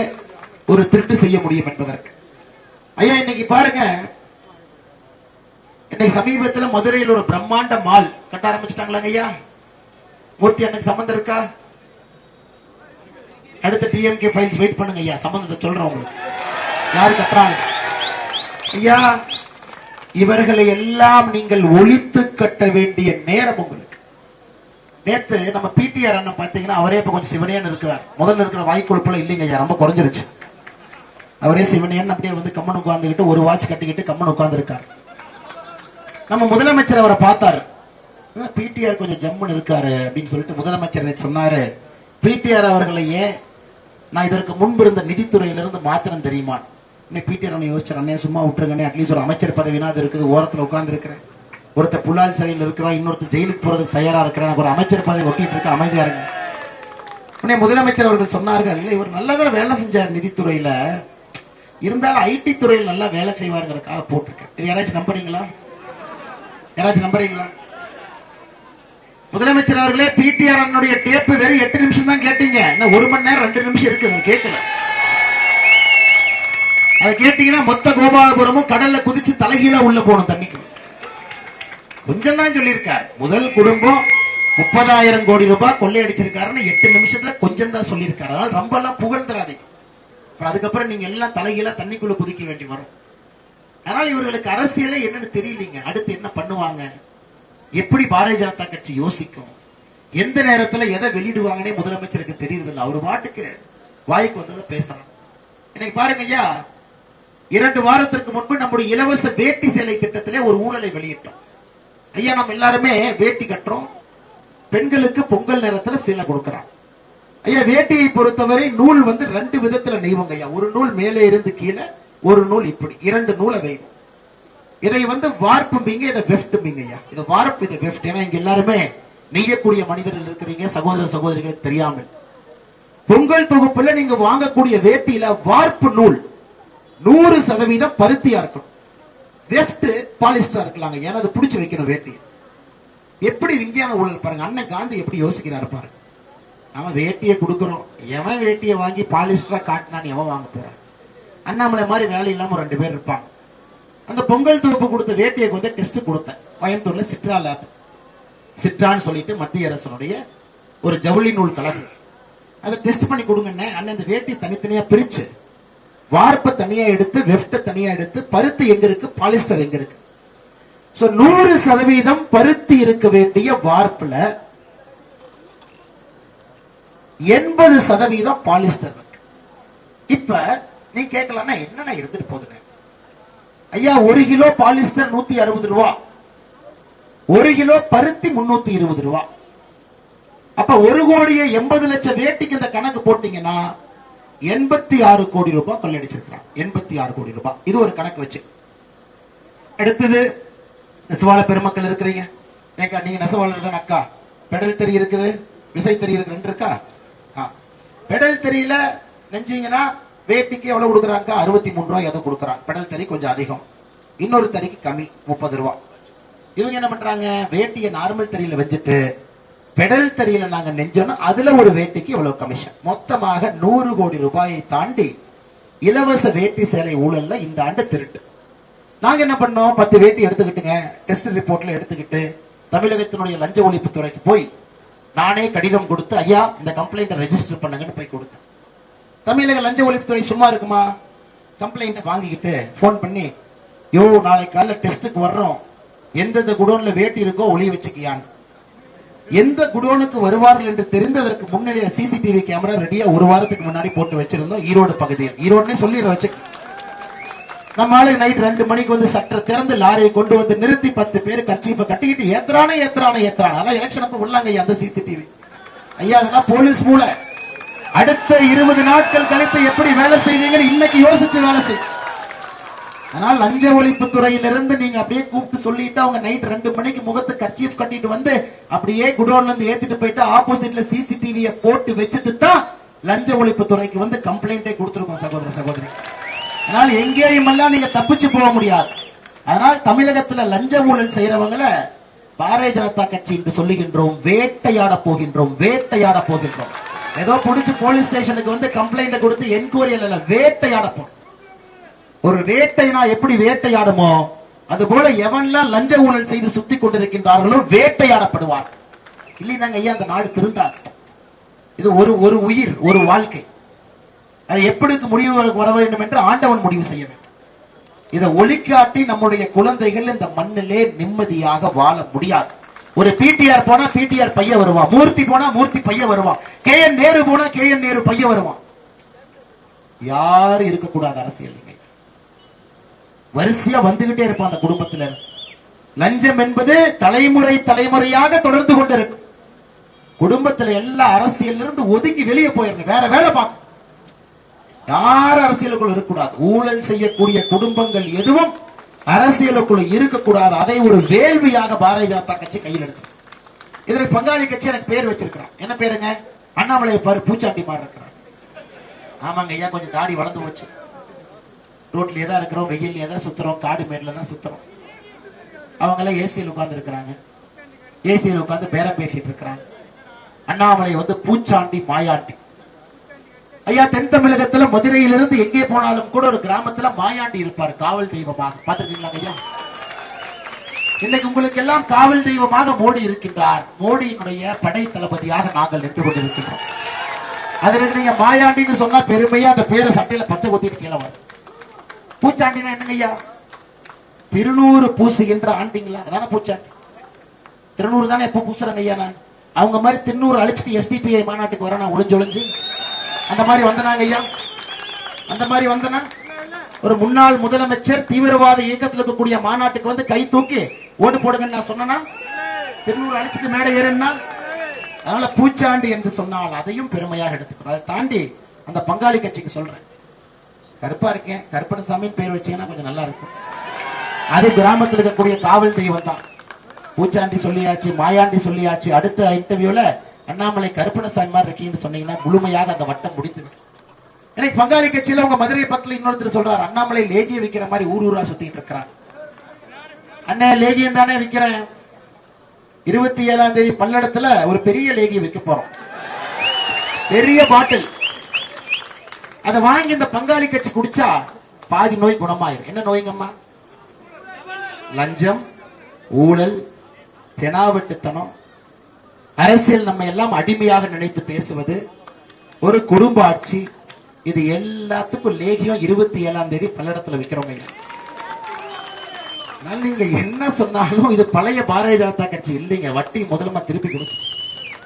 ஒரு திருட்டு செய்ய முடியும் என்பதற்கு. ஐயா இன்னைக்கு பாருங்க, இன்னைக்கு சமீபத்தில் மதுரையில் ஒரு பிரம்மாண்ட மால் கட்ட ஆரம்பிச்சிட்டாங்களாங்க ஐயா. மூர்த்தி அன்னைக்கு சம்பந்தம் இருக்கா? அடுத்த டிஎம்கே ஃபைல்ஸ் வெயிட் பண்ணுங்க ஐயா, சம்பந்தத்தை சொல்றேன் உங்களுக்கு. யாரு கட்டுறாங்க ஐயா? இவர்களை எல்லாம் நீங்கள் ஒழித்து கட்ட வேண்டிய நேரம் உங்களுக்கு. நேத்து நம்ம பிடிஆர் அண்ணன் பாத்தீங்கன்னா அவரே இப்ப கொஞ்சம் சிவனேன்னு இருக்கிறார். முதல்ல இருக்கிற வாய்க்கொழுப்புல இல்லைங்க ஐயா, ரொம்ப குறைஞ்சிருச்சு. அவரே சிவனேன்னு அப்படியே வந்து கம்மன் உட்கார்ந்துக்கிட்டு ஒரு வாட்ச் கட்டிக்கிட்டு கம்மன் உட்கார்ந்து இருக்காரு. நம்ம முதலமைச்சர் அவரை பார்த்தாரு. பிடிஆர் கொஞ்சம் ஜம்முன்னு இருக்காரு அப்படின்னு சொல்லிட்டு முதலமைச்சர் சொன்னாரு, பிடிஆர் அவர்களையே நான் இதற்கு முன்பு இருந்த நிதித்துறையிலிருந்து மாத்திரம் தெரியுமா? பிடிஆர் யோசிச்சார், அண்ணே சும்மா விட்டுருங்கண்ணே, அட்லீஸ்ட் ஒரு அமைச்சர் பதவினா அது இருக்குது, ஓரத்தில் உட்கார்ந்து இருக்கிறேன். ஒருத்தர் புலால் சிறையில் இருக்கிறான், இன்னொருத்தர் ஜெயிலுக்கு போறதுக்கு தயாரா இருக்கிறேன், ஒரு அமைச்சர் பதவி ஒட்டிட்டு இருக்க, அமைதியா இருங்க. உடனே முதலமைச்சர் அவர்கள் சொன்னார்கள், இல்ல இவர் நல்லதான் வேலை செஞ்சார் நிதித்துறையில, இருந்தாலும் ஐடி துறையில் நல்லா வேலை செய்வாருங்கிறதுக்காக போட்டிருக்கேன். இது யாராச்சும் நம்புறீங்களா? யாராச்சும் நம்புறீங்களா? முதலமைச்சர் அவர்களே, பிடிஆர் அண்ணனுடைய டேப்பு வெறும் 8 நிமிஷம் தான் கேட்டீங்க, இன்னும் 1 மணி நேரம் 2 நிமிஷம் இருக்குது, கேட்கல. அதை கேட்டீங்கன்னா மொத்த கோபாலபுரமும் கடல்ல குதிச்சு தலைகீழா உள்ள போகணும் தண்ணிக்கு. கொஞ்சம் தான் சொல்லியிருக்கார். முதல் குடும்பம் 30,000 கோடி ரூபாய் கொள்ளையடிச்சிருக்காருன்னு 8 நிமிஷத்துல கொஞ்சம் தான் சொல்லியிருக்காரு. அதனால ரொம்ப எல்லாம் புகழ்ந்துறாதீங்க. அதுக்கப்புறம் நீங்க எல்லாம் தலைகீழா தண்ணிக்குள்ள குதிக்க வேண்டி வரும். அதனால இவர்களுக்கு அரசியலே என்னன்னு தெரியலீங்க. அடுத்து என்ன பண்ணுவாங்க, எப்படி பாரதிய ஜனதா கட்சி யோசிக்கும், எந்த நேரத்துல எதை வெளியிடுவாங்கன்னே முதலமைச்சருக்கு தெரியுது. அவரு பாட்டுக்கு வாய்க்கு வந்ததை பேசலாம். இன்னைக்கு பாருங்க ஐயா, 2 வாரத்திற்கு முன்பு நம்முடைய இலவச வேட்டி சேலை திட்டத்திலே ஒரு ஊழலை வெளியிட்டோம். ஐயா நம்ம எல்லாருமே வேட்டி கட்டுறோம், பெண்களுக்கு பொங்கல் நேரத்துல சேலை கொடுக்கறான். ஐயா வேட்டியை பொறுத்தவரை நூல் வந்து 2 விதத்துல நெய்வோங்க ஐயா. ஒரு நூல் மேலே இருந்து கீழே, ஒரு நூல் இப்படி 2 நூலை வைக்கும். இதை வந்து வார்ப்பும்பீங்க, இதை வெஃப்ட்பீங்க ஐயா. இது வார்ப்பு, இது வெஃப்ட். ஏன்னா இங்க எல்லாருமே நெய்யக்கூடிய மனிதர்கள் இருக்கிறீங்க, சகோதர சகோதரிகள் தெரியாமல். பொங்கல் தொகுப்புல நீங்க வாங்கக்கூடிய வேட்டியில வார்ப்பு நூல் 100% பருத்தியா இருக்கும், வெஃப்ட் பாலிஸ்டரா இருக்கலாங்க. ஏன்னா அது பிடிச்சு வைக்கணும் வேட்டி. எப்படி விஞ்ஞான ஊழல் பாருங்க. அண்ணன் காந்தி எப்படி யோசிக்கிறாரு பாருங்க. நம்ம வேட்டியை கொடுக்கிறோம், எவன் வேட்டியை வாங்கி பாலிஸ்டரா காட்டினான்னு எவன் வாங்க போறான்? அண்ணாமலை மாதிரி வேலை இல்லாம 2 பேர் இருப்பாங்க. அந்த பொங்கல் தொகுப்பு கொடுத்த வேட்டியை கொஞ்சம் டெஸ்ட் கொடுத்தேன் கோயம்புத்தூர்ல சிட்ரா லேப். சிட்ரான்னு சொல்லிட்டு மத்திய அரசனுடைய ஒரு ஜவுளி நூல் கலகு. அதை டெஸ்ட் பண்ணி கொடுங்கன்னு அண்ணன் இந்த வேட்டி தனித்தனியா பிரிச்சு வார்ப்பை தனியா எடுத்து வெஃப்ட தனியா எடுத்து பருத்தி எங்க இருக்கு, பாலிஸ்டர் எங்க இருக்கு. 100% பருத்தி இருக்க வேண்டிய வார்ப்புல 80% பாலிஸ்டர் இருக்கு. இப்ப நீ கேட்கலாம், என்னன்னா இருந்துட்டு போகுது ஐயா. 1 கிலோ பாலிஸ்டர் 160 ரூபா, 1 கிலோ பருத்தி 320 ரூபா. அப்ப 1,80,00,000 வேட்டிக்கு இந்த கணக்கு போட்டீங்கன்னா 86 கோடி ரூபாய் கொள்ளையடிச்சிருக்கிறான். 86 கோடி ரூபாய். இது ஒரு கணக்கு வச்சு. அடுத்தது நெசவாள பெருமக்கள் இருக்கிறீங்க. ஏக்கா நீங்க நெசவாளர் தான் அக்கா. பெடல் தெரி இருக்குது, விசை தெரி இருக்கு, 2 இருக்கா? பெடல் தெரியல நெஞ்சீங்கன்னா வேட்டிக்கு எவ்வளவு கொடுக்குறாங்க? 63 ரூபாய் எதோ கொடுக்குறாங்க. பெடல் தறி கொஞ்சம் அதிகம், இன்னொரு தறிக்கு கம்மி 30 ரூபாய். இவங்க என்ன பண்றாங்க, வேட்டியை நார்மல் தறியில வச்சுட்டு பெடல் தறியில நாங்க நெஞ்சோம்னா அதுல ஒரு வேட்டிக்கு இவ்வளவு கமிஷன். மொத்தமாக 100 கோடி ரூபாயை தாண்டி இலவச வேட்டி சேலை ஊழல்ல இந்த ஆண்டு திருட்டு. நாங்க என்ன பண்ணோம், 10 வேட்டி எடுத்துக்கிட்டுங்க, டெஸ்ட் ரிப்போர்ட்ல எடுத்துக்கிட்டு தமிழகத்தினுடைய லஞ்ச ஒழிப்பு துறைக்கு போய் நானே கடிதம் கொடுத்து, ஐயா இந்த கம்ப்ளைண்ட் ரெஜிஸ்டர் பண்ணுங்கன்னு போய் கொடுத்தேன். தமிழக லஞ்ச ஒழிப்புத்துறை சும்மா இருக்குமா? கம்ப்ளைண்ட் வாங்கிக்கிட்டு போன் பண்ணி, யோ நாளைக்கு காலைல டெஸ்டுக்கு வர்றோம், எந்தெந்த குடோன்ல வேட்டி இருக்கோ ஒளிய வச்சுக்கியான். எந்த குடோனுக்கு வருவார்கள் என்று தெரிந்ததற்கு முன்னாடி சிசிடிவி கேமரா ரெடியா 1 வாரத்துக்கு முன்னாடி போட்டு வச்சிருந்தோம் ஈரோடு பகுதியில். ஈரோடுன்னு சொல்லிடுற வச்சு நம்ம ஆளு நைட் 2 மணிக்கு வந்து சற்று திறந்து லாரியை கொண்டு வந்து நிறுத்தி 10 பேர் கட்சிப்ப கட்டிக்கிட்டு ஏத்துறானே. அதெல்லாம் எலெக்ஷன் அப்ப உள்ளாங்க அந்த சிசிடிவி. ஐயா அதெல்லாம் போலீஸ் மூல. அடுத்த 20 நாட்கள் கழித்து எப்படி வேலை செய்வீங்கன்னு இன்னைக்கு யோசிச்சு வேலை செய்ய. அதனால லஞ்ச ஒழிப்பு துறையிலிருந்து நீங்க அப்படியே கூப்பிட்டு சொல்லிட்டு அவங்க நைட் 2 மணிக்கு முகத்து கர்ச்சீஃப் கட்டிட்டு வந்து அப்படியே குடோன்ல இருந்து ஏத்திட்டு போயிட்டு ஆப்போசிட்ல சிசிடிவியை போட்டு வச்சுட்டு தான் லஞ்ச ஒழிப்பு துறைக்கு வந்து கம்ப்ளைண்டே கொடுத்திருக்கோம் சகோதர சகோதரி. அதனால எங்கேயும் எல்லாம் நீங்க தப்பிச்சு போக முடியாது. அதனால் தமிழகத்துல லஞ்ச ஊழல் செய்யறவங்கள பாரதிய ஜனதா கட்சி என்று சொல்லுகின்றோம், வேட்டையாட போகின்றோம். ஏதோ புடிச்சு போலீஸ் ஸ்டேஷனுக்கு வந்து கம்ப்ளைண்ட் கொடுத்து என்கொயரி இல்ல, வேட்டையாட போறோம். ஒரு வேட்டைனா எப்படி வேட்டையாடுமோ அதுபோல எவன்லாம் லஞ்ச ஊழல் செய்து சுத்தி கொண்டிருக்கின்றார்களோ வேட்டையாடப்படுவார். இல்லைனாங்க ஐயா அந்த நாடு திருந்தாது. இது ஒரு ஒரு உயிர், ஒரு வாழ்க்கை. அது எப்படி முடிவு வர வேண்டும் என்று ஆண்டவன் முடிவு செய்ய வேண்டும். இதை ஒளிக்காட்டி நம்முடைய குழந்தைகள் இந்த மண்ணிலே நிம்மதியாக வாழ முடியாது. ஒரு பிடிஆர் போனா பிடிஆர் பைய வருவான், மூர்த்தி போனா மூர்த்தி பைய வருவான், KN நேரு போனா KN நேரு பைய வருவான். யாரும் இருக்கக்கூடாது அரசியல். வரிசையா வந்துகிட்டே இருப்பான் அந்த குடும்பத்துல. லஞ்சம் என்பது தலைமுறை தலைமுறையாக தொடர்ந்து கொண்டிருக்கும். குடும்பத்துல எல்லா அரசியல் இருந்து ஒதுங்கி வெளியே போயிடணும், வேற வேலை பார்க்க. யார் அரசியலுக்குள்ள இருக்கக்கூடாது. ஊழல் செய்யக்கூடிய குடும்பங்கள் எதுவும் அரசியலுக்குள்ள இருக்கக்கூடாது. அதை ஒரு வேள்வியாக பாரதிய ஜனதா கட்சி கையில் எடுத்து இதற்கு பங்காளி கட்சி எனக்கு பேர் வச்சிருக்கிறான். என்ன பேருங்க? அண்ணாமலை பாரு பூச்சாண்டி மாதிரி இருக்கிறான். ஆமாங்க ஐயா, கொஞ்சம் தாடி வளர்ந்து போச்சு. ரோட்லயே தான் இருக்கிறோம், வெயிலே தான் சுத்துறோம், காடு மேட்ல தான் சுத்துறோம். அவங்க எல்லாம் ஏசியில் உட்கார்ந்து இருக்கிறாங்க, ஏசியில் உட்கார்ந்து பேரம் பேசிட்டு இருக்கிறாங்க. அண்ணாமலை வந்து பூச்சாண்டி மாயாண்டி. ஐயா, தென் தமிழகத்துல மதுரையிலிருந்து எங்கே போனாலும் கூட ஒரு கிராமத்துல மாயாண்டி இருப்பார், காவல் தெய்வமாக. பாத்துருக்கீங்களா ஐயா? இன்னைக்கு உங்களுக்கு எல்லாம் காவல் தெய்வமாக மோடி இருக்கின்றார். மோடியினுடைய படை தளபதியாக நாங்கள் நின்று கொண்டிருக்கின்றோம். அதுல நீங்க மாயாண்டின்னு சொன்னா பெருமையா அந்த பேரை சட்டையில பச்சை கொத்திட்டு கீழே வரும். பூச்சாண்டினா என்னங்க ஐயா? திருநூறு பூசுகின்ற ஆண்டிங்களா? அதான பூச்சாண்டி. திருநூறு தானே எப்ப பூசுறாங்க ஐயா? நான் அவங்க மாதிரி திருநூறு அழிச்சிட்டு SDPI மாநாட்டுக்கு வர நான் ஒளிஞ்சு அந்த மாதிரி வந்தனாங்க ஐயா. அந்த மாதிரி வந்தனா ஒரு முன்னாள் முதலமைச்சர் தீவிரவாத இயக்கத்தில் இருக்கக்கூடிய மாநாட்டுக்கு வந்து கை தூக்கி ஓட்டு போடுங்கன்னு நான் சொன்னா திருநூறு அழிச்சிட்டு மேடை ஏறுன்னா. அதனால பூச்சாண்டி என்று சொன்னால் அதையும் பெருமையாக எடுத்துக்கிறோம். அதை தாண்டி அந்த பங்காளி கட்சிக்கு சொல்றேன், கருப்பா இருக்கேன், கருப்பணசாமின்னு பேர் வச்சீங்கன்னா கொஞ்சம் நல்லா இருக்கும். அது கிராமத்தில் இருக்கக்கூடிய காவல் தெய்வம் தான். பூச்சாண்டி சொல்லியாச்சு, மாயாண்டி சொல்லியாச்சு. அடுத்த இன்டர்வியூல அண்ணாமலை கருப்பணசாமி மாதிரி இருக்கீங்கன்னு சொன்னீங்கன்னா முழுமையாக அந்த வட்டம் முடித்து. எனக்கு பங்காளி கட்சியில உங்க மதுரை பக்கத்துல இன்னொருத்தர் சொல்றாரு, அண்ணாமலை லேகிய விக்கிற மாதிரி ஊர் ஊரா சுத்திட்டு இருக்கிறான். அண்ணே லேகியம் தானே விக்கிறேன். 27ஆம் தேதி பல்லடத்துல ஒரு பெரிய லேகியம் விற்க போறோம், பெரிய பாட்டில். அதை வாங்கி இந்த பங்காளி கட்சி குடிச்சா பாதி நோய் குணமாயிரும். என்ன நோய்ங்கம்மா? லஞ்சம், ஊழல், தெனாவட்டுத்தனம், அரசியல் நம்ம எல்லாம் அடிமையாக நினைத்து பேசுவது, ஒரு குடும்ப ஆட்சி. இது எல்லாத்துக்கும் லேகியம் 27ஆம் தேதி பல்லடத்துல விக்கிறவங்க. நீங்க என்ன சொன்னாலும் இது பழைய பாரதிய ஜனதா கட்சி இல்லைங்க. வட்டி முதலமா திருப்பி கொடுக்கும்.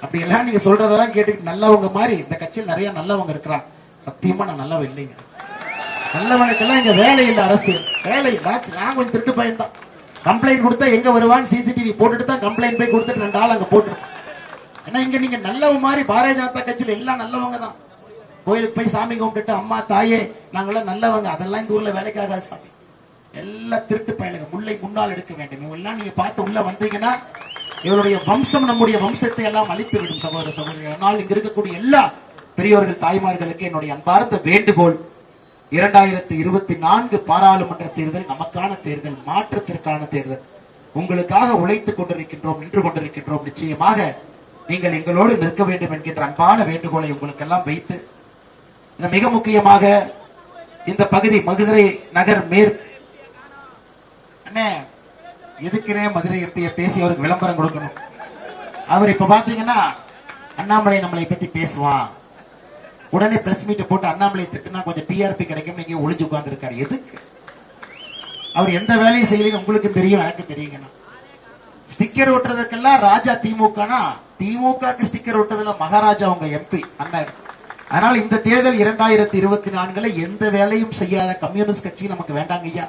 அப்படி எல்லாம் நீங்க சொல்றதெல்லாம் கேட்டுக்கிட்டு நல்லவங்க மாதிரி இந்த கட்சியில் நிறைய நல்லவங்க இருக்கிறாங்க. சத்தியமா நான் நல்லவன் இல்லைங்க. நல்லவனுக்கெல்லாம் இங்க வேலை இல்லை, அரசியல் வேலை. நான் கொஞ்சம் திருட்டு பயன்தான். கம்ப்ளைண்ட் கொடுத்தா எங்க வருவான்னு CCTV போட்டுட்டு தான் கம்ப்ளைண்ட் போய் கொடுத்துட்டு 2 ஆள் அங்க போட்டுருக்கோம். ஏன்னா இங்க நீங்க நல்லவங்க மாதிரி பாரதிய ஜனதா கட்சியில எல்லாம் நல்லவங்க தான். கோயிலுக்கு போய் சாமி கும்பிட்டுட்டு அம்மா தாயே நாங்கெல்லாம் நல்லவங்க, அதெல்லாம் இந்த ஊர்ல வேலைக்காக சாமி. எல்லாம் திருட்டு பயலுங்க. முல்லை முன்னால் எடுக்க வேண்டும். இவெல்லாம் நீங்க பார்த்து உள்ள வந்தீங்கன்னா இவருடைய வம்சம் நம்முடைய வம்சத்தை எல்லாம் அழித்து விடும். சகோதர சகோதரி, ஆனால் இங்க இருக்கக்கூடிய எல்லா பெரியோர்கள் தாய்மார்களுக்கு என்னுடைய அன்பார்ந்த வேண்டுகோள், 2024 பாராளுமன்ற தேர்தல் நமக்கான தேர்தல், மாற்றத்திற்கான தேர்தல். உங்களுக்காக உழைத்துக் கொண்டிருக்கின்றோம், நின்று கொண்டிருக்கின்றோம். நிச்சயமாக நீங்கள் எங்களோடு நிற்க வேண்டும் என்கின்ற அன்பான வேண்டுகோளை உங்களுக்கு எல்லாம் வைத்து, மிக முக்கியமாக இந்த பகுதி மதுரை நகர் மேற்கு அண்ணே எதுக்குனே மதுரை எம்பியை பேசி அவருக்கு விளம்பரம் கொடுக்கணும். அவர் இப்ப பாத்தீங்கன்னா அண்ணாமலை நம்மளை பத்தி பேசுவான், உடனே பிரஸ் மீட் போட்டு அண்ணாமலை திட்டுனா கொஞ்சம் TRP கிடைக்கும் நீங்க ஒளிஞ்சு உட்கார்ந்து இருக்காரு. எதுக்கு? அவர் எந்த வேலையும் செய்யலன்னு உங்களுக்கு தெரியும், எனக்கு தெரியுங்கண்ணா. ஸ்டிக்கர் ஒட்டுறதுக்கெல்லாம் ராஜா திமுகனா, திமுகக்கு ஸ்டிக்கர் ஒட்டுறதுல மகாராஜா உங்க MP அண்ணா. அதனால இந்த தேர்தல் 2024 எந்த வேலையும் செய்யாத கம்யூனிஸ்ட் கட்சி நமக்கு வேண்டாங்க ஐயா.